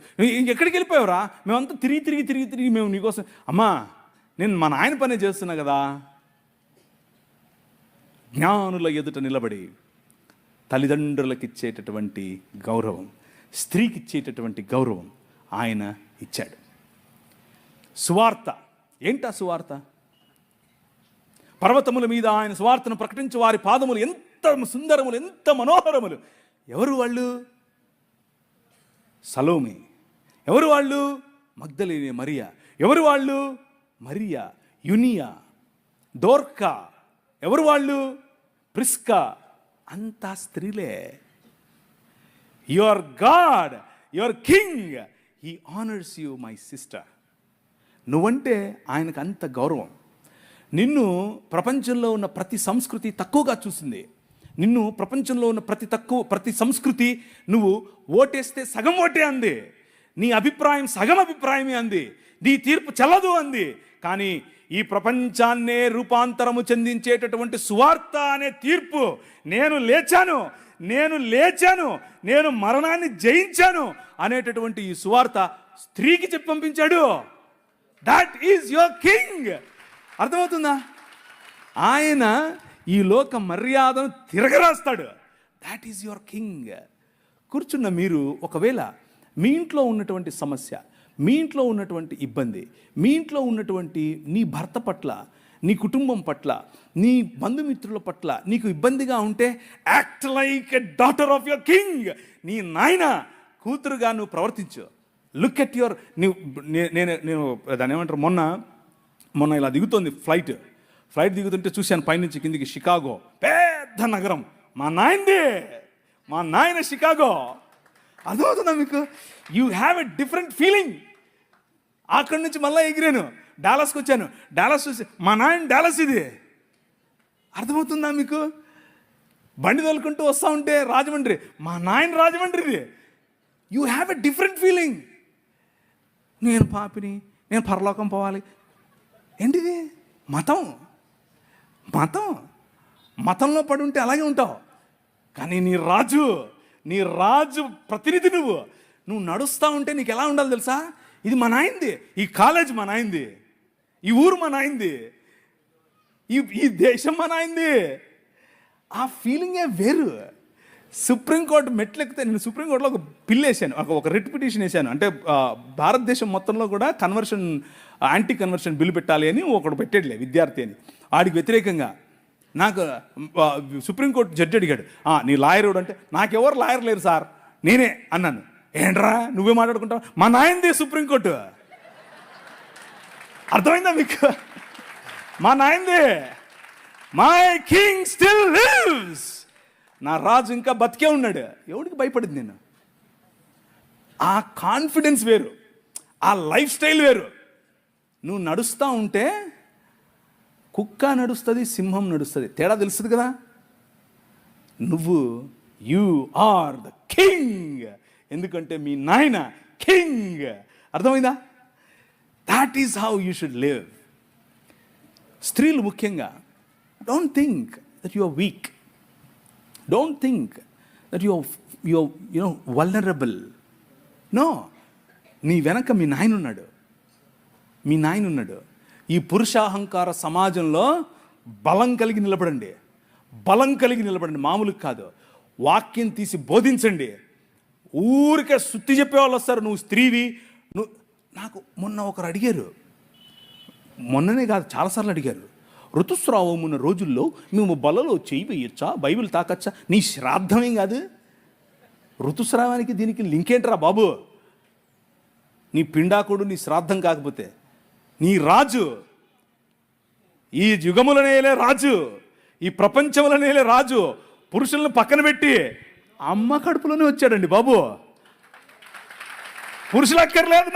ఎక్కడికి వెళ్ళిపోయావురా? మేమంతా తిరిగి మేము నీకోసం. అమ్మా నేను మా నాయన పనే చేస్తున్నా కదా. జ్ఞానుల ఎదుట నిలబడి తల్లిదండ్రులకు ఇచ్చేటటువంటి గౌరవం, స్త్రీకి ఇచ్చేటటువంటి గౌరవం ఆయన ఇచ్చాడు. సువార్త ఏంటా సువార్త? పర్వతముల మీద ఆయన సువార్తను ప్రకటించే వారి పాదములు ఎంత సుందరములు, ఎంత మనోహరములు. ఎవరు వాళ్ళు? సలోమి. ఎవరు వాళ్ళు? మగ్దలేనే మరియా. ఎవరు వాళ్ళు? మరియా, యునియా, దోర్కా. ఎవరు వాళ్ళు? ప్రిస్కా. అంతా స్త్రీలే. Your God, your king, he honours you my sister. నువ్వంటే ఆయనకు అంత గౌరవం. నిన్ను ప్రపంచంలో ఉన్న ప్రతి సంస్కృతి తక్కువగా చూసింది. నిన్ను ప్రపంచంలో ఉన్న ప్రతి సంస్కృతి నువ్వు ఓటేస్తే సగం ఓటే అంది, నీ అభిప్రాయం సగం అభిప్రాయమే అంది, నీ తీర్పు చెల్లదు అంది. కానీ ఈ ప్రపంచాన్నే రూపాంతరము చెందించేటటువంటి సువార్త అనే తీర్పు, నేను లేచాను, నేను మరణాన్ని జయించాను అనేటటువంటి ఈ సువార్త స్త్రీకి చెప్పి పంపించాడు. That is your king. అర్థమవుతుందా? ఆయన ఈ లోక మర్యాదను తిరగరాస్తాడు. That is your king. కూర్చున్న మీరు ఒకవేళ మీ ఇంట్లో ఉన్నటువంటి సమస్య, మీ ఇంట్లో ఉన్నటువంటి ఇబ్బంది, మీ ఇంట్లో ఉన్నటువంటి నీ భర్త పట్ల, నీ కుటుంబం పట్ల, నీ బంధుమిత్రుల పట్ల నీకు ఇబ్బందిగా ఉంటే, act like a daughter of your king. నీ నాయన కూతురుగా నువ్వు ప్రవర్తించు. లుక్ ఎట్ యువర్, నేను దాన్ని ఏమంటారు, మొన్న ఇలా దిగుతోంది ఫ్లైట్ దిగుతుంటే చూశాను పైనుంచి కిందికి. షికాగో పెద్ద నగరం, మా నాయన షికాగో. అర్థమవుతుందా మీకు? You have a different feeling. అక్కడి నుంచి మళ్ళీ ఎగిరాను, డాలస్కి వచ్చాను. డాలస్ చూసి మా నాయన డాలస్ ఇది. అర్థమవుతుందా మీకు? బండి తోలుకుంటూ వస్తూ ఉంటే రాజమండ్రి, మా నాయన రాజమండ్రిది. You have a different feeling. నేను పాపిని, నేను పరలోకం పోవాలి. ఏంటిది? మతంలో పడి ఉంటే అలాగే ఉంటావు. కానీ నీ రాజు ప్రతినిధి నువ్వు నడుస్తూ ఉంటే నీకు ఎలా ఉండాలి తెలుసా? ఇది మా నాయనది, ఈ కాలేజ్ మా నాయనది, ఈ ఊరు మా నాయనది, ఈ దేశం మా నాయనది. ఆ ఫీలింగే వేరు. సుప్రీంకోర్టు మెట్లెక్కితే, నేను సుప్రీంకోర్టులో ఒక బిల్ వేసాను, ఒక రిట్ పిటిషన్ వేసాను. అంటే భారతదేశం మొత్తంలో కూడా యాంటీ కన్వర్షన్ బిల్లు పెట్టాలి అని ఒకడు పెట్టాడులే, విద్యార్థి అని. వాడికి వ్యతిరేకంగా నాకు సుప్రీంకోర్టు జడ్జి అడిగాడు, నీ లాయర్ ఎవడు అంటే, నాకెవరు లాయర్ లేరు సార్, నేనే అన్నాను. ఏంట్రా నువ్వే మాట్లాడుకుంటావు? మా నాయనది సుప్రీంకోర్టు. అర్థమైందా మీకు? మా నాయనది. My king still lives. నా రాజు ఇంకా బతికే ఉన్నాడు. ఎవడికి భయపడింది నేను? ఆ కాన్ఫిడెన్స్ వేరు, ఆ లైఫ్ స్టైల్ వేరు. నువ్వు నడుస్తూ ఉంటే కుక్క నడుస్తుంది, సింహం నడుస్తుంది, తేడా తెలుస్తుంది కదా. యు ఆర్ ద కింగ్, ఎందుకంటే మీ నాయన కింగ్. అర్థమైందా? That is how you should live. స్త్రీలు ముఖ్యంగా, don't think that you are weak, don't think that you are vulnerable. No, నీ వెనక మీ నాయన ఉన్నాడు. ఈ పురుషాహంకార సమాజంలో బలం కలిగి నిలబడండి, మామూలు కాదు. వాక్యం తీసి బోధించండి. ఊరికే సుత్తి చెప్పేవాళ్ళు వస్తారు, నువ్వు స్త్రీవి. నాకు మొన్న ఒకరు అడిగారు, మొన్ననే కాదు చాలాసార్లు అడిగారు, ఋతుస్రావం ఉన్న రోజుల్లో మేము బలలో చేయి వేయచ్చా, బైబిల్ తాకచ్చా? నీ శ్రాద్ధమేం కాదు, ఋతుస్రావానికి దీనికి లింక్ ఏంట్రా బాబు? నీ పిండాకుడు నీ శ్రాద్ధం కాకపోతే, నీ రాజు, ఈ యుగములనేలే రాజు, ఈ ప్రపంచములనేలే రాజు పురుషులను పక్కన పెట్టి అమ్మ కడుపులోనే వచ్చాడండి బాబు. పురుషులు అక్కర్లేదు,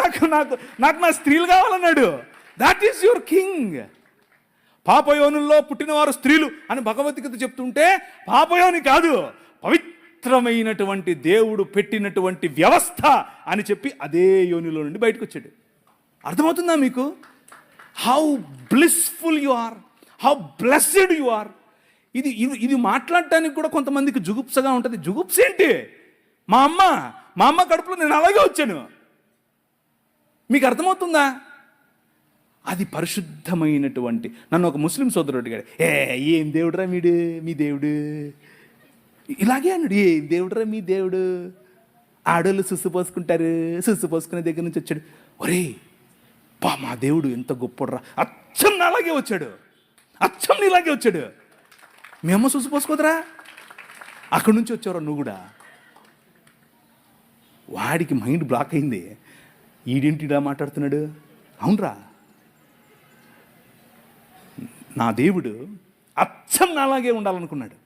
నాకు నా స్త్రీలు కావాలన్నాడు. That is your king. పాపయోనుల్లో పుట్టినవారు స్త్రీలు అని భగవద్గీత చెప్తుంటే, పాపయోని కాదు, పవిత్రమైనటువంటి దేవుడు పెట్టినటువంటి వ్యవస్థ అని చెప్పి అదే యోనిలో నుండి బయటకు వచ్చాడు. అర్థమవుతుందా మీకు? How blissful you are, how blessed you are. ఇది మాట్లాడటానికి కూడా కొంతమందికి జుగుప్సగా ఉంటుంది. జుగుప్స ఏంటి? మా అమ్మ కడుపులో నేను అలాగే వచ్చాను. మీకు అర్థమవుతుందా? అది పరిశుద్ధమైనటువంటి. నన్ను ఒక ముస్లిం సోదరుడు అడిగాడు, ఏం దేవుడురా మీ దేవుడు? ఇలాగే అన్నాడు, ఏం దేవుడురా మీ దేవుడు? ఆడోళ్ళు సుస్సు పోసుకుంటారు, సుస్సు పోసుకునే దగ్గర నుంచి వచ్చాడు. ఒరే మా దేవుడు ఎంత గొప్పడురా, అచ్చం అలాగే వచ్చాడు, అచ్చం ఇలాగే వచ్చాడు. మీ అమ్మ సుస్సు పోసుకోదురా, అక్కడి నుంచి వచ్చావురా నువ్వు కూడా. వాడికి మైండ్ బ్లాక్ అయింది. ఈడేంటి ఇలా మాట్లాడుతున్నాడు? అవునరా, నా దేవుడు అచ్చం నాలాగే ఉండాలనుకున్నాడు,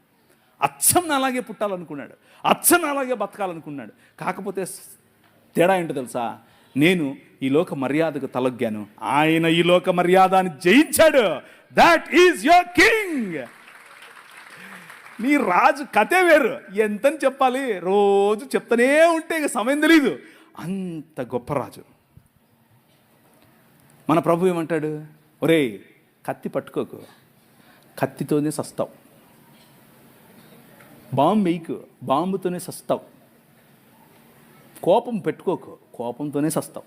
అచ్చం నాలాగే పుట్టాలనుకున్నాడు, అచ్చం నాలాగే బతకాలనుకున్నాడు. కాకపోతే తేడా ఏంటో తెలుసా? నేను ఈ లోక మర్యాదకు తలొగ్గాను, ఆయన ఈ లోక మర్యాదని జయించాడు. That is your king. నీ రాజు కథే వేరు. ఎంతని చెప్పాలి? రోజు చెప్తానే ఉంటే ఇక సమయం తెలీదు. అంత గొప్ప రాజు. మన ప్రభు ఏమంటాడు? ఒరేయ్, కత్తి పట్టుకోకు, కత్తితోనే సస్తావు. బాంబు వేయకు, బాంబుతోనే సస్తావు. కోపం పెట్టుకోకు, కోపంతోనే సస్తావు.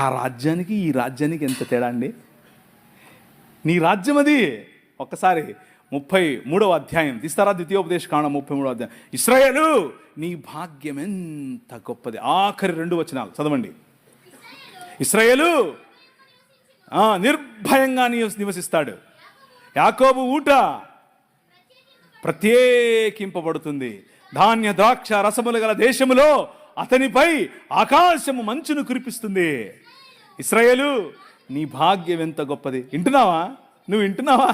ఆ రాజ్యానికి ఈ రాజ్యానికి ఎంత తేడా అండి? నీ రాజ్యం అది. ఒక్కసారి 33వ అధ్యాయం తీస్తారా? ద్వితీయోపదేశకాండం 33వ అధ్యాయం. ఇశ్రాయేలు, నీ భాగ్యం ఎంత గొప్పది. ఆఖరి 2 వచనాలు చదవండి. ఇశ్రాయేలు నిర్భయంగా నివసిస్తాడు. యాకోబు ఊట ప్రత్యేకింపబడుతుంది. ధాన్య ద్రాక్ష రసములు గల దేశములో అతనిపై ఆకాశము మంచును కురిపిస్తుంది. ఇశ్రాయేలు, నీ భాగ్యం ఎంత గొప్పది. వింటున్నావా? నువ్వు వింటున్నావా?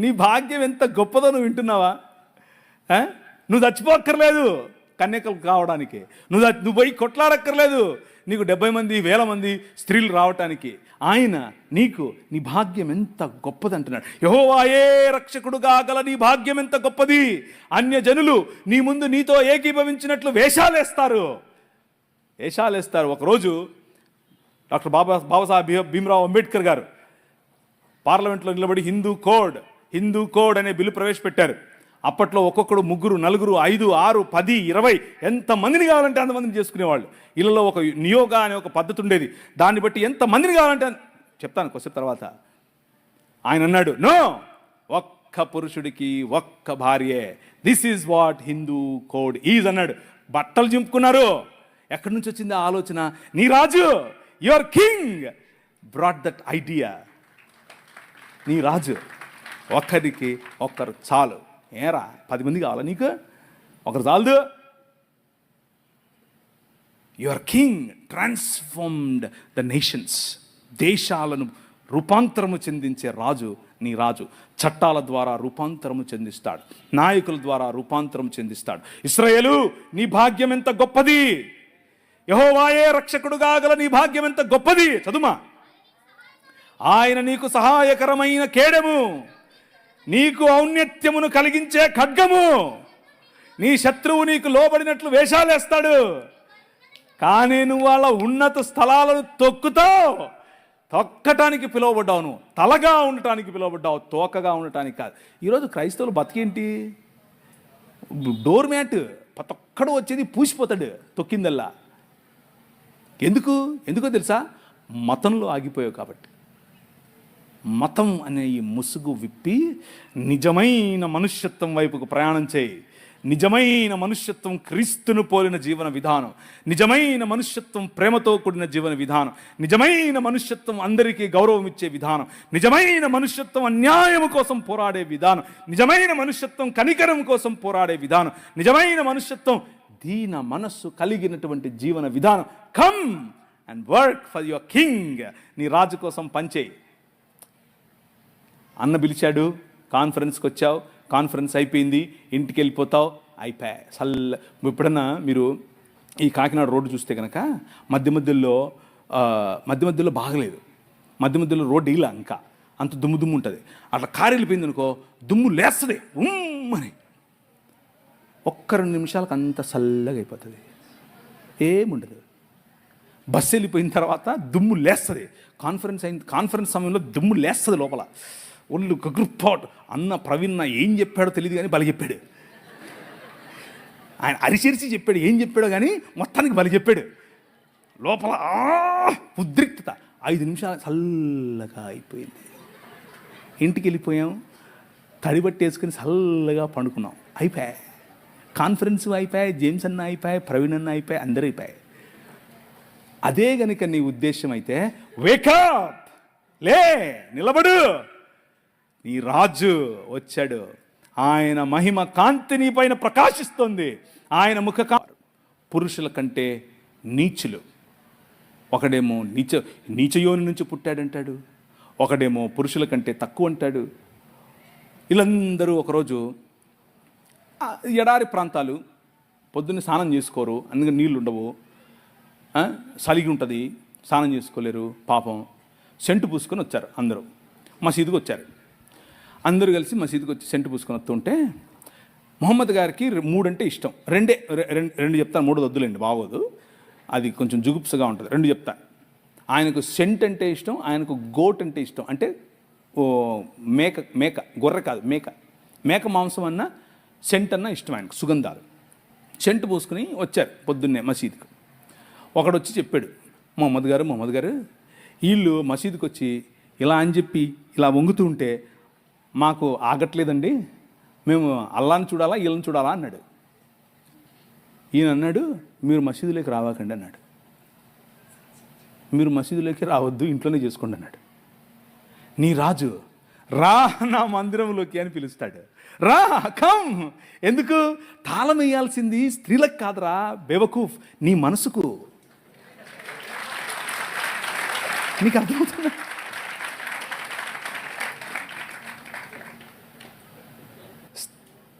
నీ భాగ్యం ఎంత గొప్పదో నువ్వు వింటున్నావా? నువ్వు చచ్చిపోక్కర్లేదు కన్యకలు కావడానికి, నువ్వు పోయి కొట్లాడక్కర్లేదు నీకు 70 మంది 1000 మంది స్త్రీలు రావటానికి. ఆయన నీ భాగ్యం ఎంత గొప్పది అంటున్నాడు. యెహోవాయే రక్షకుడుగా గల నీ భాగ్యం ఎంత గొప్పది. అన్యజనులు నీ ముందు నీతో ఏకీభవించినట్లు వేషాలేస్తారు. ఒకరోజు డాక్టర్ బాబాసాహెబ్ భీమ్రావ్ అంబేద్కర్ గారు పార్లమెంట్లో నిలబడి హిందూ కోడ్ అనే బిల్లు ప్రవేశపెట్టారు. అప్పట్లో ఒక్కొక్కడు 3, 4, 5, 6, 10, 20 ఎంతమందిని కావాలంటే అంతమందిని చేసుకునేవాళ్ళు. ఇళ్ళలో ఒక నియోగా అనే ఒక పద్ధతి ఉండేది. దాన్ని బట్టి ఎంతమందిని కావాలంటే చెప్తాను కొద్దిసేపు తర్వాత. ఆయన అన్నాడు, నో, ఒక్క పురుషుడికి ఒక్క భార్యే, this is what Hindu code is అన్నాడు. బట్టలు చింపుకున్నారు. ఎక్కడి నుంచి వచ్చింది ఆ ఆలోచన? నీ రాజు, your king brought that idea. నీ రాజు, ఒక్కరికి ఒక్కరు చాలు. ఏరా 10 మంది కావాలా నీకు? ఒకరు చాలదు. Your king transformed the nations. దేశాలను రూపాంతరము చెందించే రాజు నీ రాజు. చట్టాల ద్వారా రూపాంతరము చెందిస్తాడు, నాయకుల ద్వారా రూపాంతరం చెందిస్తాడు. ఇశ్రాయేలు, నీ భాగ్యం ఎంత గొప్పది! యెహోవాయే రక్షకుడుగా గల నీ భాగ్యం ఎంత గొప్పది! చదుమా. ఆయన నీకు సహాయకరమైన కేడము, నీకు ఔన్నత్యమును కలిగించే ఖడ్గము. నీ శత్రువు నీకు లోబడినట్లు వేషాలేస్తాడు, కానీ నువ్వు వాళ్ళ ఉన్నత స్థలాలను తొక్కుతావు. తొక్కటానికి పిలువబడ్డావు, నువ్వు తలగా ఉండటానికి పిలువబడ్డావు, తోకగా ఉండటానికి కాదు. ఈరోజు క్రైస్తవులు బతికేంటి? డోర్ మ్యాట్ ప్రతి ఒక్కడు వచ్చేది పూసిపోతాడు తొక్కిందల్లా. ఎందుకో తెలుసా? మతంలో ఆగిపోయావు కాబట్టి. మతం అనే ఈ ముసుగు విప్పి నిజమైన మనుష్యత్వం వైపుకు ప్రయాణం చేయి. నిజమైన మనుష్యత్వం క్రీస్తును పోలిన జీవన విధానం, నిజమైన మనుష్యత్వం ప్రేమతో కూడిన జీవన విధానం, నిజమైన మనుష్యత్వం అందరికీ గౌరవం ఇచ్చే విధానం, నిజమైన మనుష్యత్వం అన్యాయం కోసం పోరాడే విధానం, నిజమైన మనుష్యత్వం కనికరం కోసం పోరాడే విధానం, నిజమైన మనుష్యత్వం దీన మనస్సు కలిగినటువంటి జీవన విధానం. Come and work for your king. నీ రాజు కోసం పనిచేయి. అన్న పిలిచాడు, కాన్ఫరెన్స్కి వచ్చావు, కాన్ఫరెన్స్ అయిపోయింది, ఇంటికి వెళ్ళిపోతావు, అయిపోయా సల్ల. ఎప్పుడన్నా మీరు ఈ కాకినాడ రోడ్డు చూస్తే కనుక మధ్య మధ్యలో బాగలేదు, మధ్య మధ్యలో రోడ్డు ఇలా ఇంకా అంత దుమ్ము ఉంటుంది. అట్లా కారు వెళ్ళిపోయింది అనుకో, దుమ్ము లేస్తుంది అని. ఒక్క 2 నిమిషాలకు అంత చల్లగా అయిపోతుంది, ఏముండదు. బస్సు వెళ్ళిపోయిన తర్వాత దుమ్ము లేస్తుంది. కాన్ఫరెన్స్ సమయంలో దుమ్ము లేస్తుంది లోపల. ఒళ్ళు గగ్రుప్పాటు. అన్న ప్రవీణ్ ఏం చెప్పాడో తెలియదు కానీ బలి చెప్పాడు. ఆయన అరిచిరిచి చెప్పాడు, ఏం చెప్పాడో కానీ మొత్తానికి బలి చెప్పాడు. లోపల ఉద్రిక్తత. 5 నిమిషాలు చల్లగా అయిపోయింది. ఇంటికి వెళ్ళిపోయాం, తడిబట్టి వేసుకుని చల్లగా పండుకున్నాం, అయిపోయాయి. కాన్ఫరెన్స్ అయిపోయాయి, జేమ్స్ అన్న అయిపోయాయి, ప్రవీణ్ అన్న అయిపోయాయి, అందరూ అయిపోయాయి. అదే గనుక నీ ఉద్దేశం అయితే, వేకప్, లే, నిలబడు, నీ రాజు వచ్చాడు. ఆయన మహిమ కాంతి నీ పైన ప్రకాశిస్తుంది. ఆయన ముఖ పురుషుల కంటే నీచులు. ఒకడేమో నీచయోని నుంచి పుట్టాడంటాడు, ఒకడేమో పురుషుల కంటే తక్కువ అంటాడు. వీళ్ళందరూ ఒకరోజు ఎడారి ప్రాంతాలు, పొద్దున్నే స్నానం చేసుకోరు, అందుకని నీళ్ళు ఉండవు, సలిగి ఉంటుంది, స్నానం చేసుకోలేరు పాపం. సెంటు పూసుకొని వచ్చారు అందరూ, మసీదుకి వచ్చారు. అందరూ కలిసి మసీదుకి వచ్చి సెంటు పూసుకొని వస్తుంటే మొహమ్మద్ గారికి 3 అంటే ఇష్టం. రెండు చెప్తాను, 3 వద్దులేండి బాగోదు, అది కొంచెం జుగుప్సగా ఉంటుంది. 2 చెప్తాను. ఆయనకు సెంట్ అంటే ఇష్టం, ఆయనకు గోట్ అంటే ఇష్టం. అంటే మేక గొర్రె కాదు, మేక మాంసం అన్న సెంట్ అన్న ఇష్టం ఆయనకు, సుగంధాలు. సెంటు పూసుకుని వచ్చారు పొద్దున్నే మసీదుకు. ఒకడు వచ్చి చెప్పాడు, మొహమ్మద్ గారు వీళ్ళు మసీదుకి వచ్చి ఇలా అని చెప్పి ఇలా వంగుతూ ఉంటే మాకు ఆగట్లేదండి, మేము అల్లాని చూడాలా వీళ్ళని చూడాలా అన్నాడు. ఈయన అన్నాడు, మీరు మసీదులోకి రావాకండి అన్నాడు. మీరు మసీదులోకి రావద్దు, ఇంట్లోనే చేసుకోండి అన్నాడు. నీ రాజు రా నా మందిరంలోకి అని పిలుస్తాడు. రా, కమ్. ఎందుకు? తాళం వేయాల్సింది స్త్రీలకు కాదురా బేవకూఫ్, నీ మనసుకు. నీకు అర్థమవుతుందా?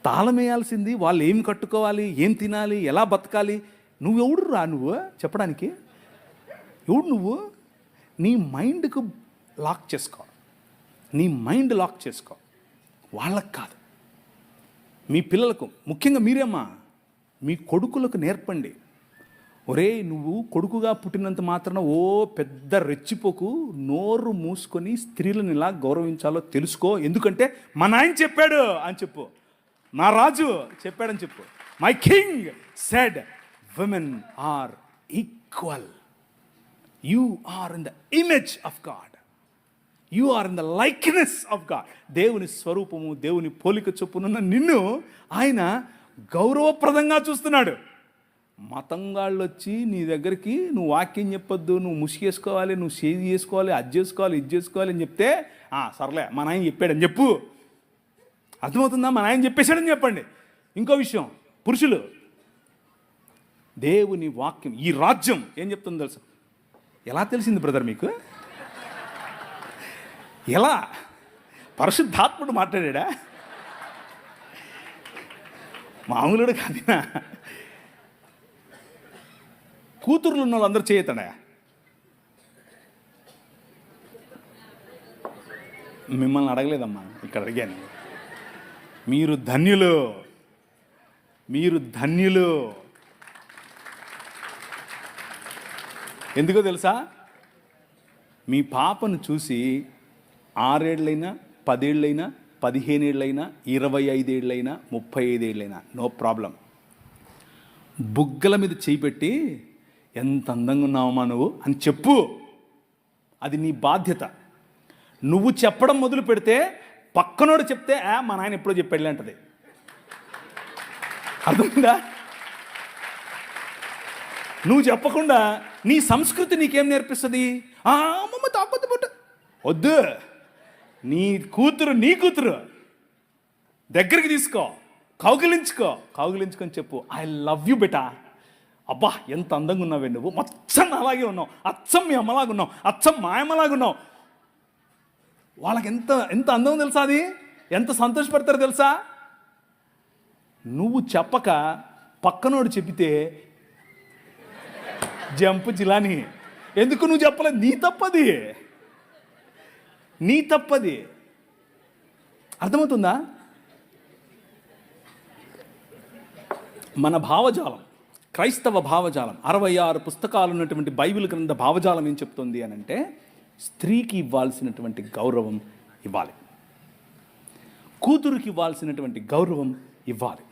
తాళం వేయాల్సింది వాళ్ళు ఏం కట్టుకోవాలి, ఏం తినాలి, ఎలా బతకాలి. నువ్వెవడు రా నువ్వు చెప్పడానికి? ఎవడు నువ్వు? నీ మైండ్కు లాక్ చేసుకో, నీ మైండ్ లాక్ చేసుకో. వాళ్ళకు కాదు, మీ పిల్లలకు, ముఖ్యంగా మీరేమ్మా మీ కొడుకులకు నేర్పండి. ఒరే, నువ్వు కొడుకుగా పుట్టినంత మాత్రాన ఓ పెద్ద రెచ్చిపోకు, నోరు మూసుకొని స్త్రీలను ఇలా గౌరవించాలో తెలుసుకో, ఎందుకంటే మా నాయన చెప్పాడు అని చెప్పు, నా రాజు చెప్పాడని చెప్పు. My king said women are equal, you are in the image of God, you are in the likeness of God. దేవుని స్వరూపము, దేవుని పోలిక చొప్పునున్న నిన్ను ఆయన గౌరవప్రదంగా చూస్తున్నాడు. మతంగాళ్ళు వచ్చి నీ దగ్గరికి నువ్వు వాక్యం చెప్పొద్దు, నువ్వు ముసుగేసుకోవాలి, నువ్వు సేది చేసుకోవాలి, అది చేసుకోవాలి, ఇది చేసుకోవాలి అని చెప్తే సర్లే మా నాయన చెప్పాడని చెప్పు. అర్థమవుతుందా? మా నాయన చెప్పేశాడని చెప్పండి. ఇంకో విషయం, పురుషులు, దేవుని వాక్యం, ఈ రాజ్యం ఏం చెప్తుందో తెలుసు? ఎలా తెలిసింది బ్రదర్ మీకు? ఎలా? పరిశుద్ధాత్ముడు మాట్లాడా? మామూలుడు కాదినా? కూతుర్లు ఉన్న వాళ్ళందరూ చేయతాడా? మిమ్మల్ని అడగలేదమ్మా, ఇక్కడ అడిగాను. మీరు ధన్యులు, మీరు ధన్యులు. ఎందుకో తెలుసా? మీ పాపను చూసి 6 ఏళ్ళైనా 10 ఏళ్ళైనా 15 ఏళ్ళైనా 25 ఏళ్ళైనా 35 ఏళ్ళైనా నో ప్రాబ్లం, బుగ్గల మీద చేయి పెట్టి ఎంత అందంగా ఉన్నావమ్మా నువ్వు అని చెప్పు. అది నీ బాధ్యత. నువ్వు చెప్పడం మొదలు పెడితే పక్కనోడు చెప్తే మా నాయన ఎప్పుడో చెప్పాడులే అంటది. అర్థమైందా? నువ్వు చెప్పకుండా నీ సంస్కృతి నీకేం నేర్పిస్తుంది? అమ్మమ్మ తాపొద్దు పుట్టు వద్దు. నీ కూతురు దగ్గరికి తీసుకో, కౌగిలించుకొని చెప్పు, ఐ లవ్ యూ బెటా. అబ్బా ఎంత అందంగా ఉన్నావే నువ్వు, మొత్తం అలాగే ఉన్నావు, అచ్చం మీ అమ్మలాగా ఉన్నావు, అచ్చం మా అమ్మలాగా ఉన్నావు. వాళ్ళకి ఎంత ఎంత అందం తెలుసా? అది ఎంత సంతోషపడతారో తెలుసా? నువ్వు చెప్పక పక్కనోడు చెప్పితే జంపు జిలాని. ఎందుకు నువ్వు చెప్పలేదు? నీ తప్పది. అర్థమవుతుందా? మన భావజాలం, క్రైస్తవ భావజాలం, 66 పుస్తకాలు ఉన్నటువంటి బైబిల్ గ్రంథ భావజాలం ఏం చెప్తుంది అని అంటే, స్త్రీకి ఇవ్వాల్సినటువంటి గౌరవం ఇవ్వాలి, కూతురికి ఇవ్వాల్సినటువంటి గౌరవం ఇవ్వాలి,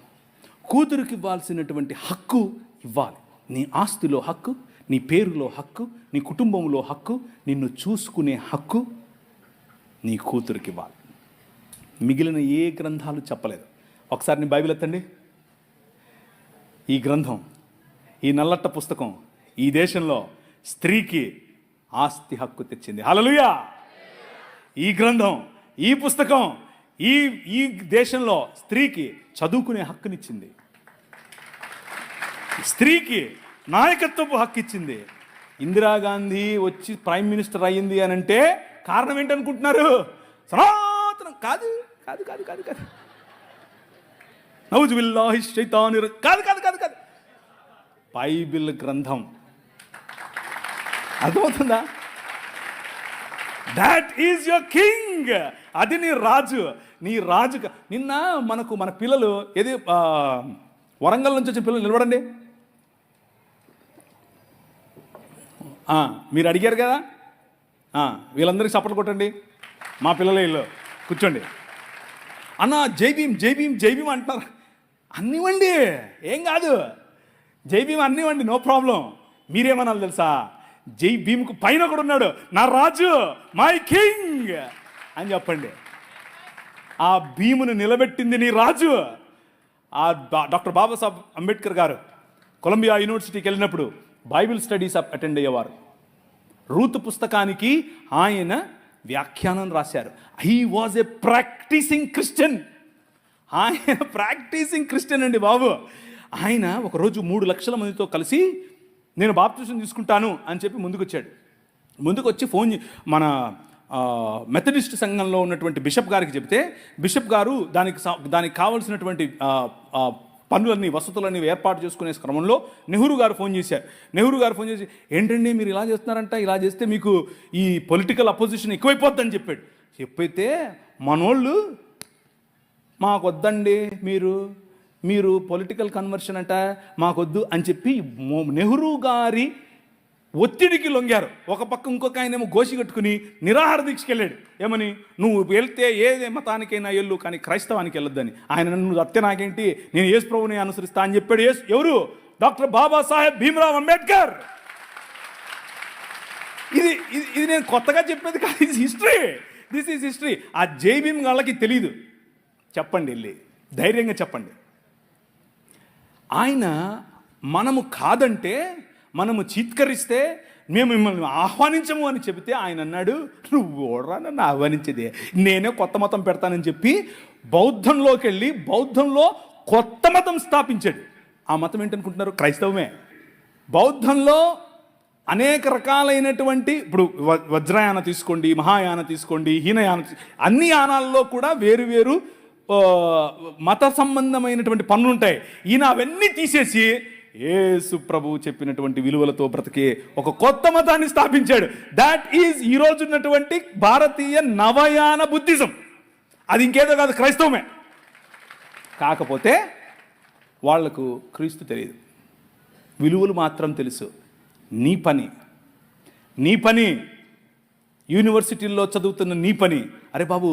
కూతురికి ఇవ్వాల్సినటువంటి హక్కు ఇవ్వాలి. నీ ఆస్తిలో హక్కు, నీ పేరులో హక్కు, నీ కుటుంబంలో హక్కు, నిన్ను చూసుకునే హక్కు నీ కూతురికి ఇవ్వాలి. మిగిలిన ఏ గ్రంథాలు చెప్పలేదు. ఒకసారి నీ బైబిల్ ఎత్తండి. ఈ గ్రంథం, ఈ నల్లట్ట పుస్తకం ఈ దేశంలో స్త్రీకి ఆస్తి హక్కు తెచ్చింది. హల్లెలూయా! ఈ గ్రంథం, ఈ పుస్తకం ఈ దేశంలో స్త్రీకి చదువుకునే హక్కునిచ్చింది, స్త్రీకి నాయకత్వపు హక్కు ఇచ్చింది. ఇందిరాగాంధీ వచ్చి ప్రైమ్ మినిస్టర్ అయ్యింది అని అంటే కారణం ఏంటనుకుంటున్నారు? సనాతనం కాదు కాదు కాదు కాదు కాదు నౌజు బిల్లాహి శైతాని కాదు కాదు కాదు కాదు బైబిల్ గ్రంథం. అర్థమవుతుందా? That is your king. అది నీ రాజు. నిన్న మన పిల్లలు ఏది వరంగల్ నుంచి వచ్చిన పిల్లలు నిలబడండి. మీరు అడిగారు కదా, వీళ్ళందరికీ చప్పట్లు కొట్టండి. మా పిల్లలే ఇల్లు కూర్చోండి. అన్న జై భీమ్ జై భీమ్ జై భీమ్ అంటున్నారు. అన్నివ్వండి, ఏం కాదు, జై భీమ్ అన్నివ్వండి, నో ప్రాబ్లం. మీరేమనాలి తెలుసా? జై భీమ్కు పైన కూడా ఉన్నాడు నా రాజు, మై కింగ్ అని చెప్పండి. ఆ భీమును నిలబెట్టింది నీ రాజు. డాక్టర్ బాబాసాహెబ్ అంబేద్కర్ గారు కొలంబియా యూనివర్సిటీకి వెళ్ళినప్పుడు బైబిల్ స్టడీస్ అటెండ్ అయ్యేవారు. రూతు పుస్తకానికి ఆయన వ్యాఖ్యానం రాశారు. He was a practising Christian. ఆయన ప్రాక్టీసింగ్ క్రిస్టియన్ అండి బాబు. ఆయన ఒకరోజు 3 లక్షల మందితో కలిసి నేను బాప్టిజం తీసుకుంటాను అని చెప్పి ముందుకు వచ్చి మన మెథడిస్ట్ సంఘంలో ఉన్నటువంటి బిషప్ గారికి చెప్తే, బిషప్ గారు దానికి కావాల్సినటువంటి పనులన్నీ వసతులన్నీ ఏర్పాటు చేసుకునే క్రమంలో నెహ్రూ గారు ఫోన్ చేసి ఏంటండి మీరు ఇలా చేస్తున్నారంట, ఇలా చేస్తే మీకు ఈ పొలిటికల్ అపోజిషన్ ఎక్కువైపోద్దని చెప్పైతే మనోళ్ళు మాకు వద్దండి, మీరు మీరు పొలిటికల్ కన్వర్షన్ అంట మాకొద్దు అని చెప్పి నెహ్రూ గారి ఒత్తిడికి లొంగారు. ఒక పక్క ఇంకొక ఆయనేమో గోసి కట్టుకుని నిరాహార దీక్షకి వెళ్ళాడు. ఏమని, నువ్వు వెళ్తే ఏ మతానికైనా వెళ్ళు కానీ క్రైస్తవానికి వెళ్ళొద్దని. ఆయన నువ్వు అత్తే నాకేంటి, నేను యేసు ప్రభుని అనుసరిస్తా అని చెప్పాడు. ఎవరు? డాక్టర్ బాబాసాహెబ్ భీమ్రావ్ అంబేద్కర్. ఇది నేను కొత్తగా చెప్పేది కాదు, ఇది హిస్టరీ. This is history. ఆ జై భీమ్ వాళ్ళకి తెలీదు. చెప్పండి, వెళ్ళి ధైర్యంగా చెప్పండి. ఆయన మనము కాదంటే, మనము చీత్కరిస్తే మేము మిమ్మల్ని ఆహ్వానించము అని చెబితే ఆయన అన్నాడు, నువ్వు ఓడరా నన్ను ఆహ్వానించేదే, నేనే కొత్త మతం పెడతానని చెప్పి బౌద్ధంలోకి వెళ్ళి బౌద్ధంలో కొత్త మతం స్థాపించాడు. ఆ మతం ఏంటనుకుంటున్నారు? క్రైస్తవమే. బౌద్ధంలో అనేక రకాలైనటువంటి, ఇప్పుడు వజ్రయాన తీసుకోండి, మహాయాన తీసుకోండి, హీనయాన, అన్ని యానాల్లో కూడా వేరు వేరు మత సంబంధమైనటువంటి పనులు ఉంటాయి. ఈయన అవన్నీ తీసేసి యేసు ప్రభువు చెప్పినటువంటి విలువలతో బ్రతికే ఒక కొత్త మతాన్ని స్థాపించాడు. దాట్ ఈజ్ ఈరోజు ఉన్నటువంటి భారతీయ నవయాన బుద్ధిజం. అది ఇంకేదో కాదు, క్రైస్తవమే. కాకపోతే వాళ్లకు క్రీస్తు తెలియదు, విలువలు మాత్రం తెలుసు. నీ పని యూనివర్సిటీల్లో చదువుతున్న నీ పని, అరే బాబు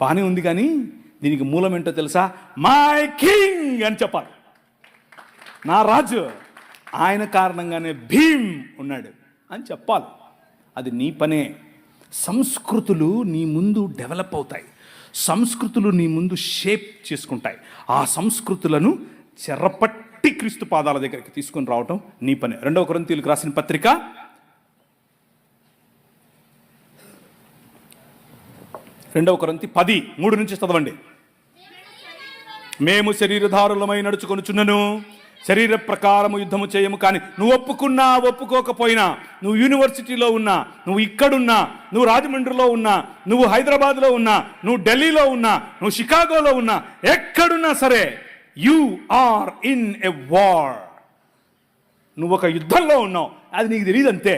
బాగానే ఉంది కానీ దీనికి మూలం ఏంటో తెలుసా? మై కింగ్ అని చెప్పాలి. నా రాజు, ఆయన కారణంగానే భీమ్ ఉన్నాడు అని చెప్పాలి. అది నీ పనే. సంస్కృతులు నీ ముందు డెవలప్ అవుతాయి, సంస్కృతులు నీ ముందు షేప్ చేసుకుంటాయి. ఆ సంస్కృతులను చెరపట్టి క్రీస్తు పాదాల దగ్గరికి తీసుకొని రావటం నీ పనే. 2 కొరింథీయులకు రాసిన పత్రిక 2 కొరింథీ 10:3 నుంచి చదవండి. మేము శరీరధారులమై నడుచుకొనుచున్నను, శరీర ప్రకారము యుద్ధము చేయము. కానీ నువ్వు ఒప్పుకున్నా ఒప్పుకోకపోయినా, నువ్వు యూనివర్సిటీలో ఉన్నా, నువ్వు ఇక్కడున్నా, నువ్వు రాజమండ్రిలో ఉన్నా, నువ్వు హైదరాబాద్లో ఉన్నా, నువ్వు ఢిల్లీలో ఉన్నా, నువ్వు షికాగోలో ఉన్నా, ఎక్కడున్నా సరే, you are in a war. నువ్వు ఒక యుద్ధంలో ఉన్నావు, అది నీకు తెలియదు అంతే.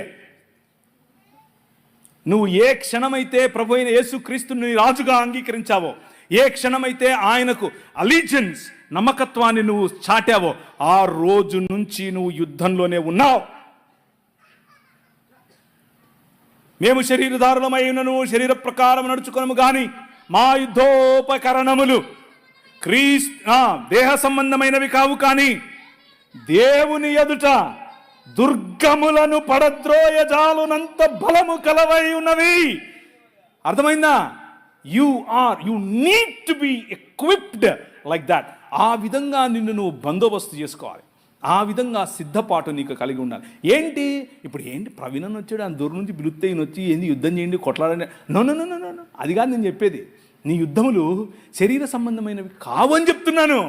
నువ్వు ఏ క్షణమైతే ప్రభు అయిన యేసుక్రీస్తుని రాజుగా అంగీకరించావో, ఏ క్షణమైతే ఆయనకు అలీజియన్స్, నమ్మకత్వాన్ని నువ్వు చాటావో, ఆ రోజు నుంచి నువ్వు యుద్ధంలోనే ఉన్నావు. మేము శరీరధారులమైనను శరీర ప్రకారం నడుచుకొనము గాని మా యుద్ధోపకరణములు దేహ సంబంధమైనవి కావు, కానీ దేవుని ఎదుట దుర్గములను పడద్రోయజాలునంత బలము కలవై ఉన్నవి. అర్థమైందా? You need to be equipped like that. ఆ విధంగా నిన్ను నువ్వు బందోబస్తు చేసుకోవాలి. ఆ విధంగా సిద్ధపాటు నీకు కలిగి ఉండాలి. ఏంటి ఇప్పుడు ప్రవీణ్ అని వచ్చాడు, ఆయన దూరం నుంచి పిలుస్తే ఈయన వచ్చి ఏంది యుద్ధం చేయండి, కొట్లాడండి. నో, అది కాదు నేను చెప్పేది. నీ యుద్ధములు శరీర సంబంధమైనవి కావు అని చెప్తున్నాను.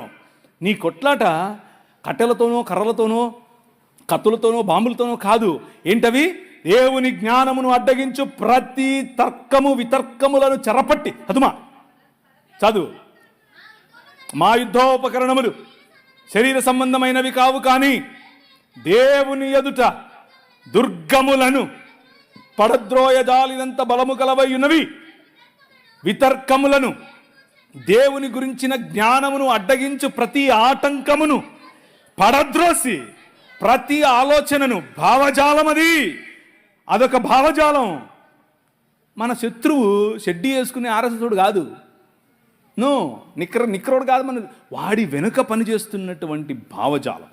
నీ కొట్లాట కట్టెలతోనో, కర్రలతోనో, కత్తులతోనో, బాంబులతోనో కాదు. ఏంటవి? దేవుని జ్ఞానమును అడ్డగించు ప్రతి తర్కము వితర్కములను చెరపట్టి, చదువు. మా యుద్ధోపకరణములు శరీర సంబంధమైనవి కావు, కానీ దేవుని ఎదుట దుర్గములను పడద్రోయజాలినంత బలము కలవై ఉన్నవి. వితర్కములను, దేవుని గురించిన జ్ఞానమును అడ్డగించు ప్రతి ఆటంకమును పడద్రోసి, ప్రతి ఆలోచనను, భావజాలం అదొక భావజాలం. మన శత్రువు షెడ్డీ వేసుకునే ఆర్ఎస్ఎస్డు కాదు, నిక్కరోడు కాదు. మన వాడి వెనుక పనిచేస్తున్నటువంటి భావజాలం.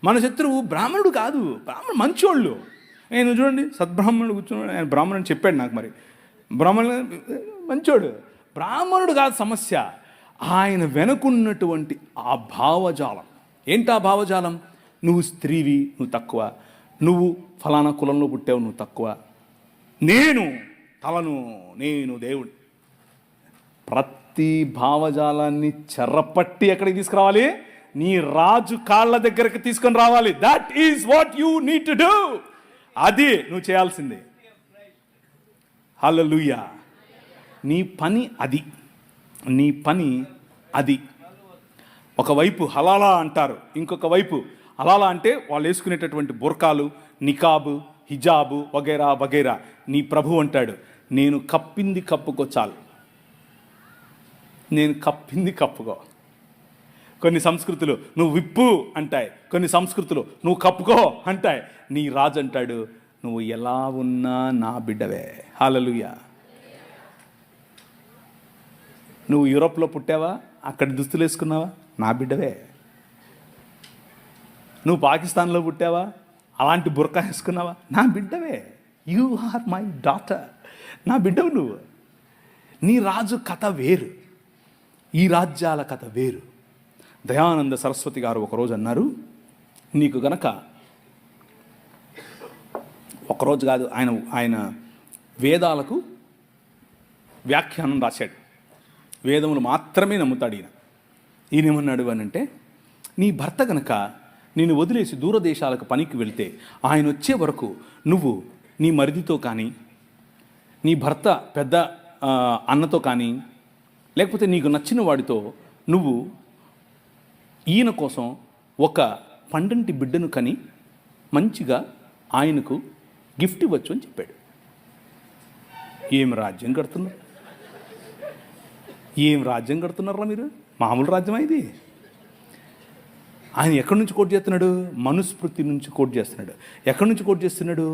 మన శత్రువు బ్రాహ్మణుడు కాదు, మంచోళ్ళు. నేను చూడండి, సద్బ్రాహ్మణుడు కూర్చున్నాడు, ఆయన బ్రాహ్మణుడు చెప్పాడు నాకు. మరి బ్రాహ్మణుడు మంచోడు, బ్రాహ్మణుడు కాదు సమస్య. ఆయన వెనుకున్నటువంటి ఆ భావజాలం. ఏంటి ఆ భావజాలం? నువ్వు స్త్రీవి, నువ్వు తక్కువ, నువ్వు ఫలానా కులంలో పుట్టావు, నువ్వు తక్కువ, నేను దేవుడు. ప్రతి భావజాలాన్ని చెరపట్టి ఎక్కడికి తీసుకురావాలి? నీ రాజు కాళ్ళ దగ్గరికి తీసుకొని రావాలి. That is what you need to do. అది నువ్వు చేయాల్సిందే. హల్లెలూయా. నీ పని అది. ఒకవైపు హలాలా అంటారు, ఇంకొక వైపు హలాలా అంటే వాళ్ళు వేసుకునేటటువంటి బుర్కాలు, నికాబు, హిజాబు వగైరా వగైరా. నీ ప్రభు అంటాడు, నేను కప్పింది కప్పుకో చాలు, నేను కప్పింది కప్పుకో. కొన్ని సంస్కృతులు నువ్వు విప్పు అంటాయి, కొన్ని సంస్కృతులు నువ్వు కప్పుకో అంటాయి. నీ రాజు అంటాడు, నువ్వు ఎలా ఉన్నా నా బిడ్డవే. హల్లెలూయా. నువ్వు యూరోప్లో పుట్టావా, అక్కడ దుస్తులు వేసుకున్నావా, నా బిడ్డవే. నువ్వు పాకిస్తాన్లో పుట్టావా, అలాంటి బుర్కా వేసుకున్నావా, నా బిడ్డవే. యు ఆర్ మై డాటర్, నా బిడ్డవు నువ్వు. నీ రాజు కథ వేరు, ఈ రాజ్యాల కథ వేరు. దయానంద సరస్వతి గారు ఒకరోజు అన్నారు, నీకు గనక ఒకరోజు కాదు, ఆయన వేదాలకు వ్యాఖ్యానం రాశాడు. వేదములు మాత్రమే నమ్ముతాడు ఈయన ఏమన్నాడు అని అంటే, నీ భర్త గనక నేను వదిలేసి దూరదేశాలకు పనికి వెళ్తే ఆయన వచ్చే వరకు నువ్వు నీ మరిదితో కానీ, నీ భర్త పెద్ద అన్నతో కానీ, లేకపోతే నీకు నచ్చిన వాడితో నువ్వు ఈయన కోసం ఒక పండంటి బిడ్డను కని మంచిగా ఆయనకు గిఫ్ట్ ఇవ్వచ్చు అని చెప్పాడు. ఏం రాజ్యం కడుతున్నారు, ఏం రాజ్యం కడుతున్నారా మీరు? మామూలు రాజ్యమా ఇది? ఆయన ఎక్కడి నుంచి కోట్ చేస్తున్నాడు? మనుస్మృతి నుంచి కోట్ చేస్తున్నాడు. ఎక్కడి నుంచి కోట్ చేస్తున్నాడు?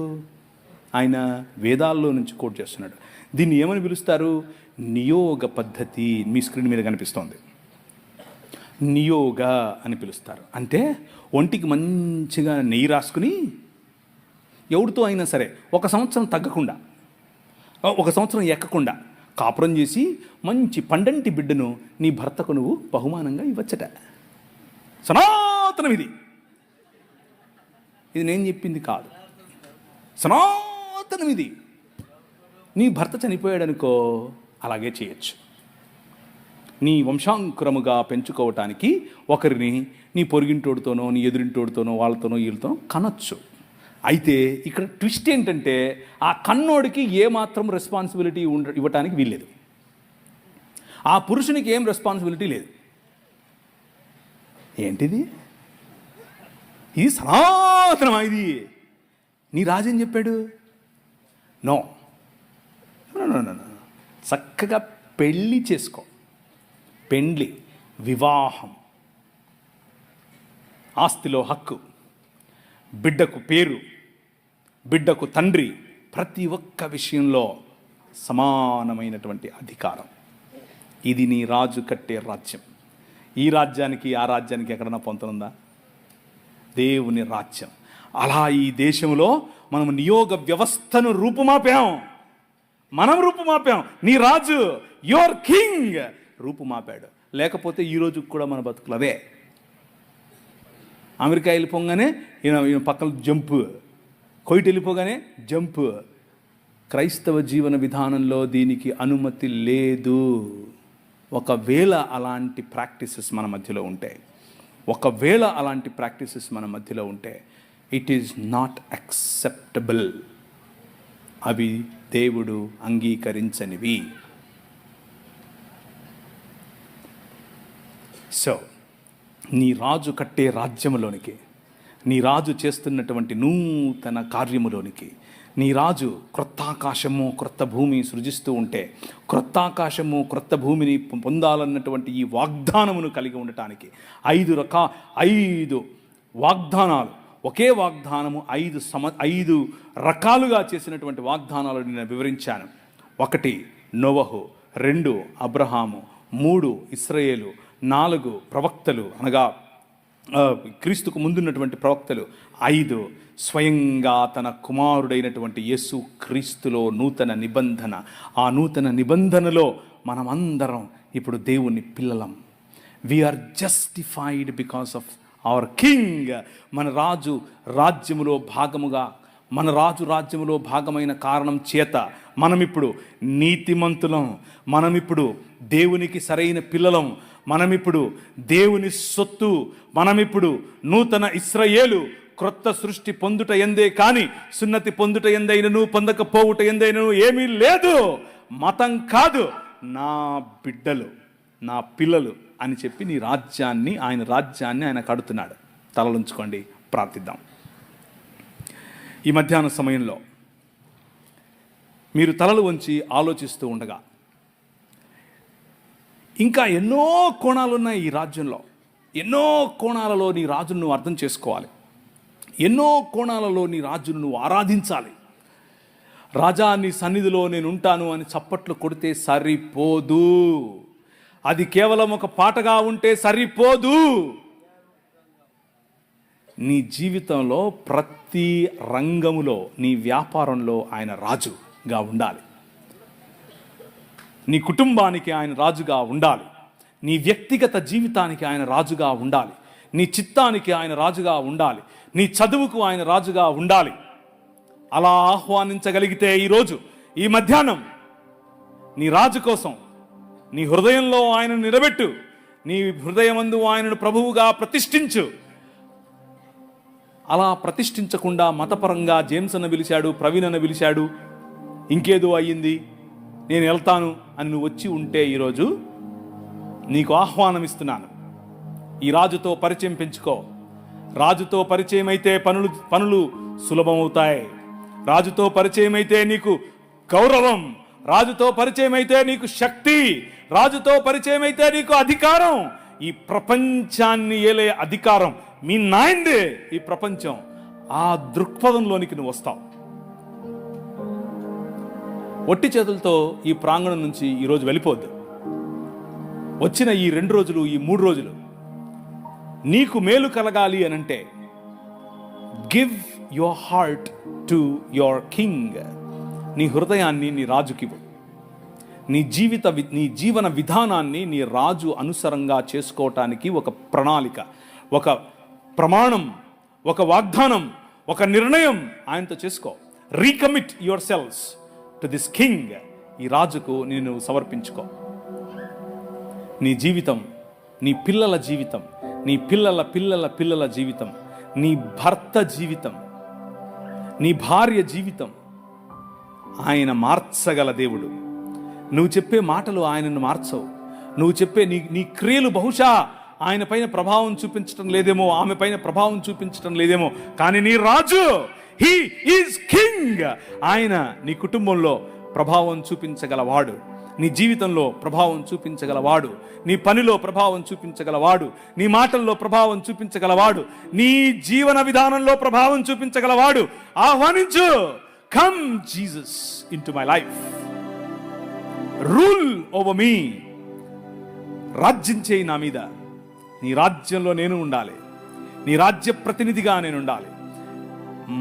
ఆయన వేదాల్లో నుంచి కోట్ చేస్తున్నాడు. దీన్ని ఏమని పిలుస్తారు? నియోగ పద్ధతి. మీ స్క్రీన్ మీద కనిపిస్తోంది. నియోగ అని పిలుస్తారు. అంటే ఒంటికి మంచిగా నెయ్యి రాసుకుని ఎవరితో అయినా సరే 1 సంవత్సరం తగ్గకుండా, 1 సంవత్సరం ఎక్కకుండా కాపురం చేసి మంచి పండంటి బిడ్డను నీ భర్తకు నువ్వు బహుమానంగా ఇవ్వచ్చట. సనాతనం ఇది. ఇది నేను చెప్పింది కాదు, సనాతనం ఇది. నీ భర్త చనిపోయాడనుకో, అలాగే చేయొచ్చు. నీ వంశాంకురముగా పెంచుకోవటానికి ఒకరిని నీ పొరుగింటోడితోనో, నీ ఎదురింటోడితోనో, వాళ్ళతోనో వీళ్ళతోనో కనొచ్చు. అయితే ఇక్కడ ట్విస్ట్ ఏంటంటే, ఆ కన్నోడికి ఏమాత్రం రెస్పాన్సిబిలిటీ ఇవ్వటానికి వీల్లేదు. ఆ పురుషునికి ఏం రెస్పాన్సిబిలిటీ లేదు. ఏంటిది? ఇది సనాతనమా? ఇది నీ రాజేం చెప్పాడు? నో, చక్కగా పెళ్ళి చేసుకో. పెండ్లి, వివాహం, ఆస్తిలో హక్కు, బిడ్డకు పేరు, బిడ్డకు తండ్రి, ప్రతి ఒక్క విషయంలో సమానమైనటువంటి అధికారం. ఇది నీ రాజు కట్టే రాజ్యం. ఈ రాజ్యానికి ఆ రాజ్యానికి ఎక్కడన్నా పొంతనుందా? దేవుని రాజ్యం. అలా ఈ దేశంలో మనం నియోగ వ్యవస్థను రూపుమాపాం. మనం రూపుమాపాం. నీ రాజు, యువర్ కింగ్ రూపుమాపాడు. లేకపోతే ఈరోజు కూడా మన బతుకులవే. అమెరికా వెళ్ళిపోగానే ఈయన పక్కన జంపు, కొయిట్ వెళ్ళిపోగానే జంపు. క్రైస్తవ జీవన విధానంలో దీనికి అనుమతి లేదు. ఒకవేళ అలాంటి ప్రాక్టీసెస్ మన మధ్యలో ఉంటే, ఇట్ ఈజ్ నాట్ యాక్సెప్టబుల్. అవి దేవుడు అంగీకరించనివి. సో నీ రాజు కట్టే రాజ్యములోనికి, నీ రాజు చేస్తున్నటువంటి నూతన కార్యములోనికి, నీ రాజు క్రొత్త ఆకాశము క్రొత్త భూమి సృజిస్తూ ఉంటే, క్రొత్త ఆకాశము క్రొత్త భూమిని పొందాలన్నటువంటి ఈ వాగ్దానమును కలిగి ఉండటానికి 5 వాగ్దానాలు, ఒకే వాగ్దానము 5 రకాలుగా చేసినటువంటి వాగ్దానాలు నేను వివరించాను. 1 నోవహు, 2 అబ్రహాము, 3 ఇశ్రాయేలు, 4 ప్రవక్తలు అనగా క్రీస్తుకు ముందున్నటువంటి ప్రవక్తలు, 5 స్వయంగా తన కుమారుడైనటువంటి యేసు క్రీస్తులో నూతన నిబంధన. ఆ నూతన నిబంధనలో మనమందరం ఇప్పుడు దేవుని పిల్లలం. We are justified because of our king. మన రాజు రాజ్యములో భాగమైన కారణం చేత మనమిప్పుడు నీతిమంతులం, మనమిప్పుడు దేవునికి సరైన పిల్లలం, మనమిప్పుడు దేవుని సొత్తు, మనమిప్పుడు నూతన ఇశ్రాయేలు, క్రొత్త సృష్టి పొందుట ఎందే కానీ సున్నతి పొందుట ఎందైనను పొందకపోవుట ఎందైనను ఏమీ లేదు. మతం కాదు, నా బిడ్డలు, నా పిల్లలు అని చెప్పి నీ రాజ్యాన్ని, ఆయన రాజ్యాన్ని ఆయన కడుతున్నాడు. తలలుంచుకోండి, ప్రార్థిద్దాం. ఈ మధ్యాహ్న సమయంలో మీరు తలలు వంచి ఆలోచిస్తూ ఉండగా, ఇంకా ఎన్నో కోణాలు ఉన్నాయి ఈ రాజ్యంలో, ఎన్నో కోణాలలో నీ రాజును నువ్వు అర్థం చేసుకోవాలి. ఎన్నో కోణాలలో నీ రాజును నువ్వు ఆరాధించాలి. రాజా నీ సన్నిధిలో నేను ఉంటాను అని చప్పట్లు కొడితే సరిపోదు. అది కేవలం ఒక పాటగా ఉంటే సరిపోదు. నీ జీవితంలో ప్రతి రంగములో, నీ వ్యాపారంలో ఆయన రాజుగా ఉండాలి. నీ కుటుంబానికి ఆయన రాజుగా ఉండాలి. నీ వ్యక్తిగత జీవితానికి ఆయన రాజుగా ఉండాలి. నీ చిత్తానికి ఆయన రాజుగా ఉండాలి. నీ చదువుకు ఆయన రాజుగా ఉండాలి. అలా ఆహ్వానించగలిగితే ఈరోజు ఈ మధ్యాహ్నం నీ రాజు కోసం నీ హృదయంలో ఆయనను నిలబెట్టు. నీ హృదయమందు ఆయనను ప్రభువుగా ప్రతిష్ఠించు. అలా ప్రతిష్ఠించకుండా మతపరంగా జేమ్స్ అన్న పిలిచాడు, ప్రవీణ్ అన్న పిలిచాడు, ఇంకేదో అయ్యింది, నేను వెళ్తాను అని నువ్వు వచ్చి ఉంటే ఈరోజు నీకు ఆహ్వానం ఇస్తున్నాను. ఈ రాజుతో పరిచయం పెంచుకో. రాజుతో పరిచయం అయితే పనులు సులభమవుతాయి. రాజుతో పరిచయం అయితే నీకు గౌరవం. రాజుతో పరిచయం అయితే నీకు శక్తి. రాజుతో పరిచయం అయితే నీకు అధికారం. ఈ ప్రపంచాన్ని ఏలే అధికారం మీ నాయందే ఈ ప్రపంచం. ఆ దృక్పథంలోనికి నువ్వు వస్తావు. ఒట్టి చేతులతో ఈ ప్రాంగణం నుంచి ఈరోజు వెళ్ళిపోద్దు. వచ్చిన ఈ 2 రోజులు, ఈ 3 రోజులు నీకు మేలు కలగాలి అనంటే give your heart to your king. నీ హృదయాన్ని నీ రాజుకివ్వు. నీ జీవన విధానాన్ని నీ రాజు అనుసరంగా చేసుకోవటానికి ఒక ప్రణాళిక, ఒక ప్రమాణం, ఒక వాగ్దానం, ఒక నిర్ణయం ఆయనతో చేసుకో. Recommit your cells to this king. ఈ రాజుకు నేను సమర్పించుకో. నీ జీవితం, నీ పిల్లల జీవితం, నీ పిల్లల పిల్లల పిల్లల జీవితం, నీ భర్త జీవితం, నీ భార్య జీవితం ఆయన మార్చగల దేవుడు. నువ్వు చెప్పే మాటలు ఆయనను మార్చవు. నువ్వు చెప్పే నీ క్రియలు బహుశా ఆయన పైన ప్రభావం చూపించడం లేదేమో, ఆమె పైన ప్రభావం చూపించడం లేదేమో, కానీ నీ రాజు, హీ ఈజ్ కింగ్. ఆయన నీ కుటుంబంలో ప్రభావం చూపించగలవాడు. నీ జీవితంలో ప్రభావం చూపించగలవాడు. నీ పనిలో ప్రభావం చూపించగలవాడు. నీ మాటల్లో ప్రభావం చూపించగలవాడు. నీ జీవన విధానంలో ప్రభావం చూపించగలవాడు. ఆహ్వానించు. Come Jesus into my life. Rule over me. రాజ్యం చేయి నా మీద. నీ రాజ్యంలో నేను ఉండాలి. నీ రాజ్య ప్రతినిధిగా నేను ఉండాలి.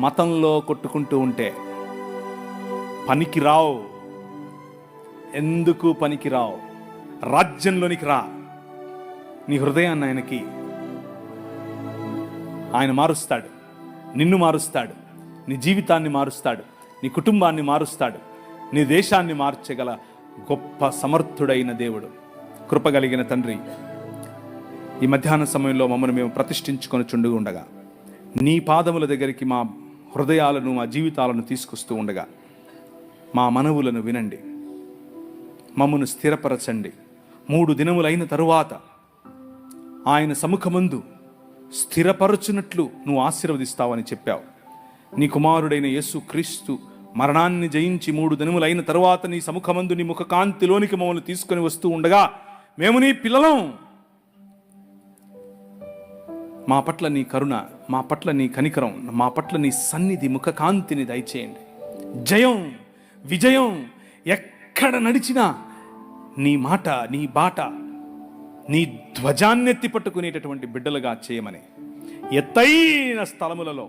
మతంలో కొట్టుకుంటూ ఉంటే పనికి రావు. ఎందుకు పనికి రావు? రాజ్యంలోనికి రా. నీ హృదయాన్ని ఆయనకి. ఆయన మారుస్తాడు. నిన్ను మారుస్తాడు. నీ జీవితాన్ని మారుస్తాడు. నీ కుటుంబాన్ని మారుస్తాడు. నీ దేశాన్ని మార్చగల గొప్ప సమర్థుడైన దేవుడు, కృపగలిగిన తండ్రి, ఈ మధ్యాహ్న సమయంలో మమ్మల్ని మేము ప్రతిష్ఠించుకొని చుండుగా ఉండగా నీ పాదముల దగ్గరికి మా హృదయాలను, మా జీవితాలను తీసుకొస్తూ ఉండగా మా మనవులను వినండి. మమ్మను స్థిరపరచండి. 3 దినములైన తరువాత ఆయన సముఖమందు స్థిరపరచునట్లు నువ్వు ఆశీర్వదిస్తావని చెప్పావు. నీ కుమారుడైన యేసు క్రీస్తు మరణాన్ని జయించి 3 దినములైన తరువాత నీ సముఖమందు నీ ముఖ కాంతిలోనికి మమ్మల్ని తీసుకొని వస్తూ ఉండగా మేము నీ పిల్లలం. మా పట్ల నీ కరుణ, మా పట్ల నీ కనికరం, మా పట్ల నీ సన్నిధి, ముఖ కాంతిని దయచేయండి. జయం, విజయం ఎక్కడ నడిచినా నీ మాట, నీ బాట, నీ ధ్వజాన్నెత్తి పట్టుకునేటటువంటి బిడ్డలుగా చేయమని ఎత్తైన స్థలములలో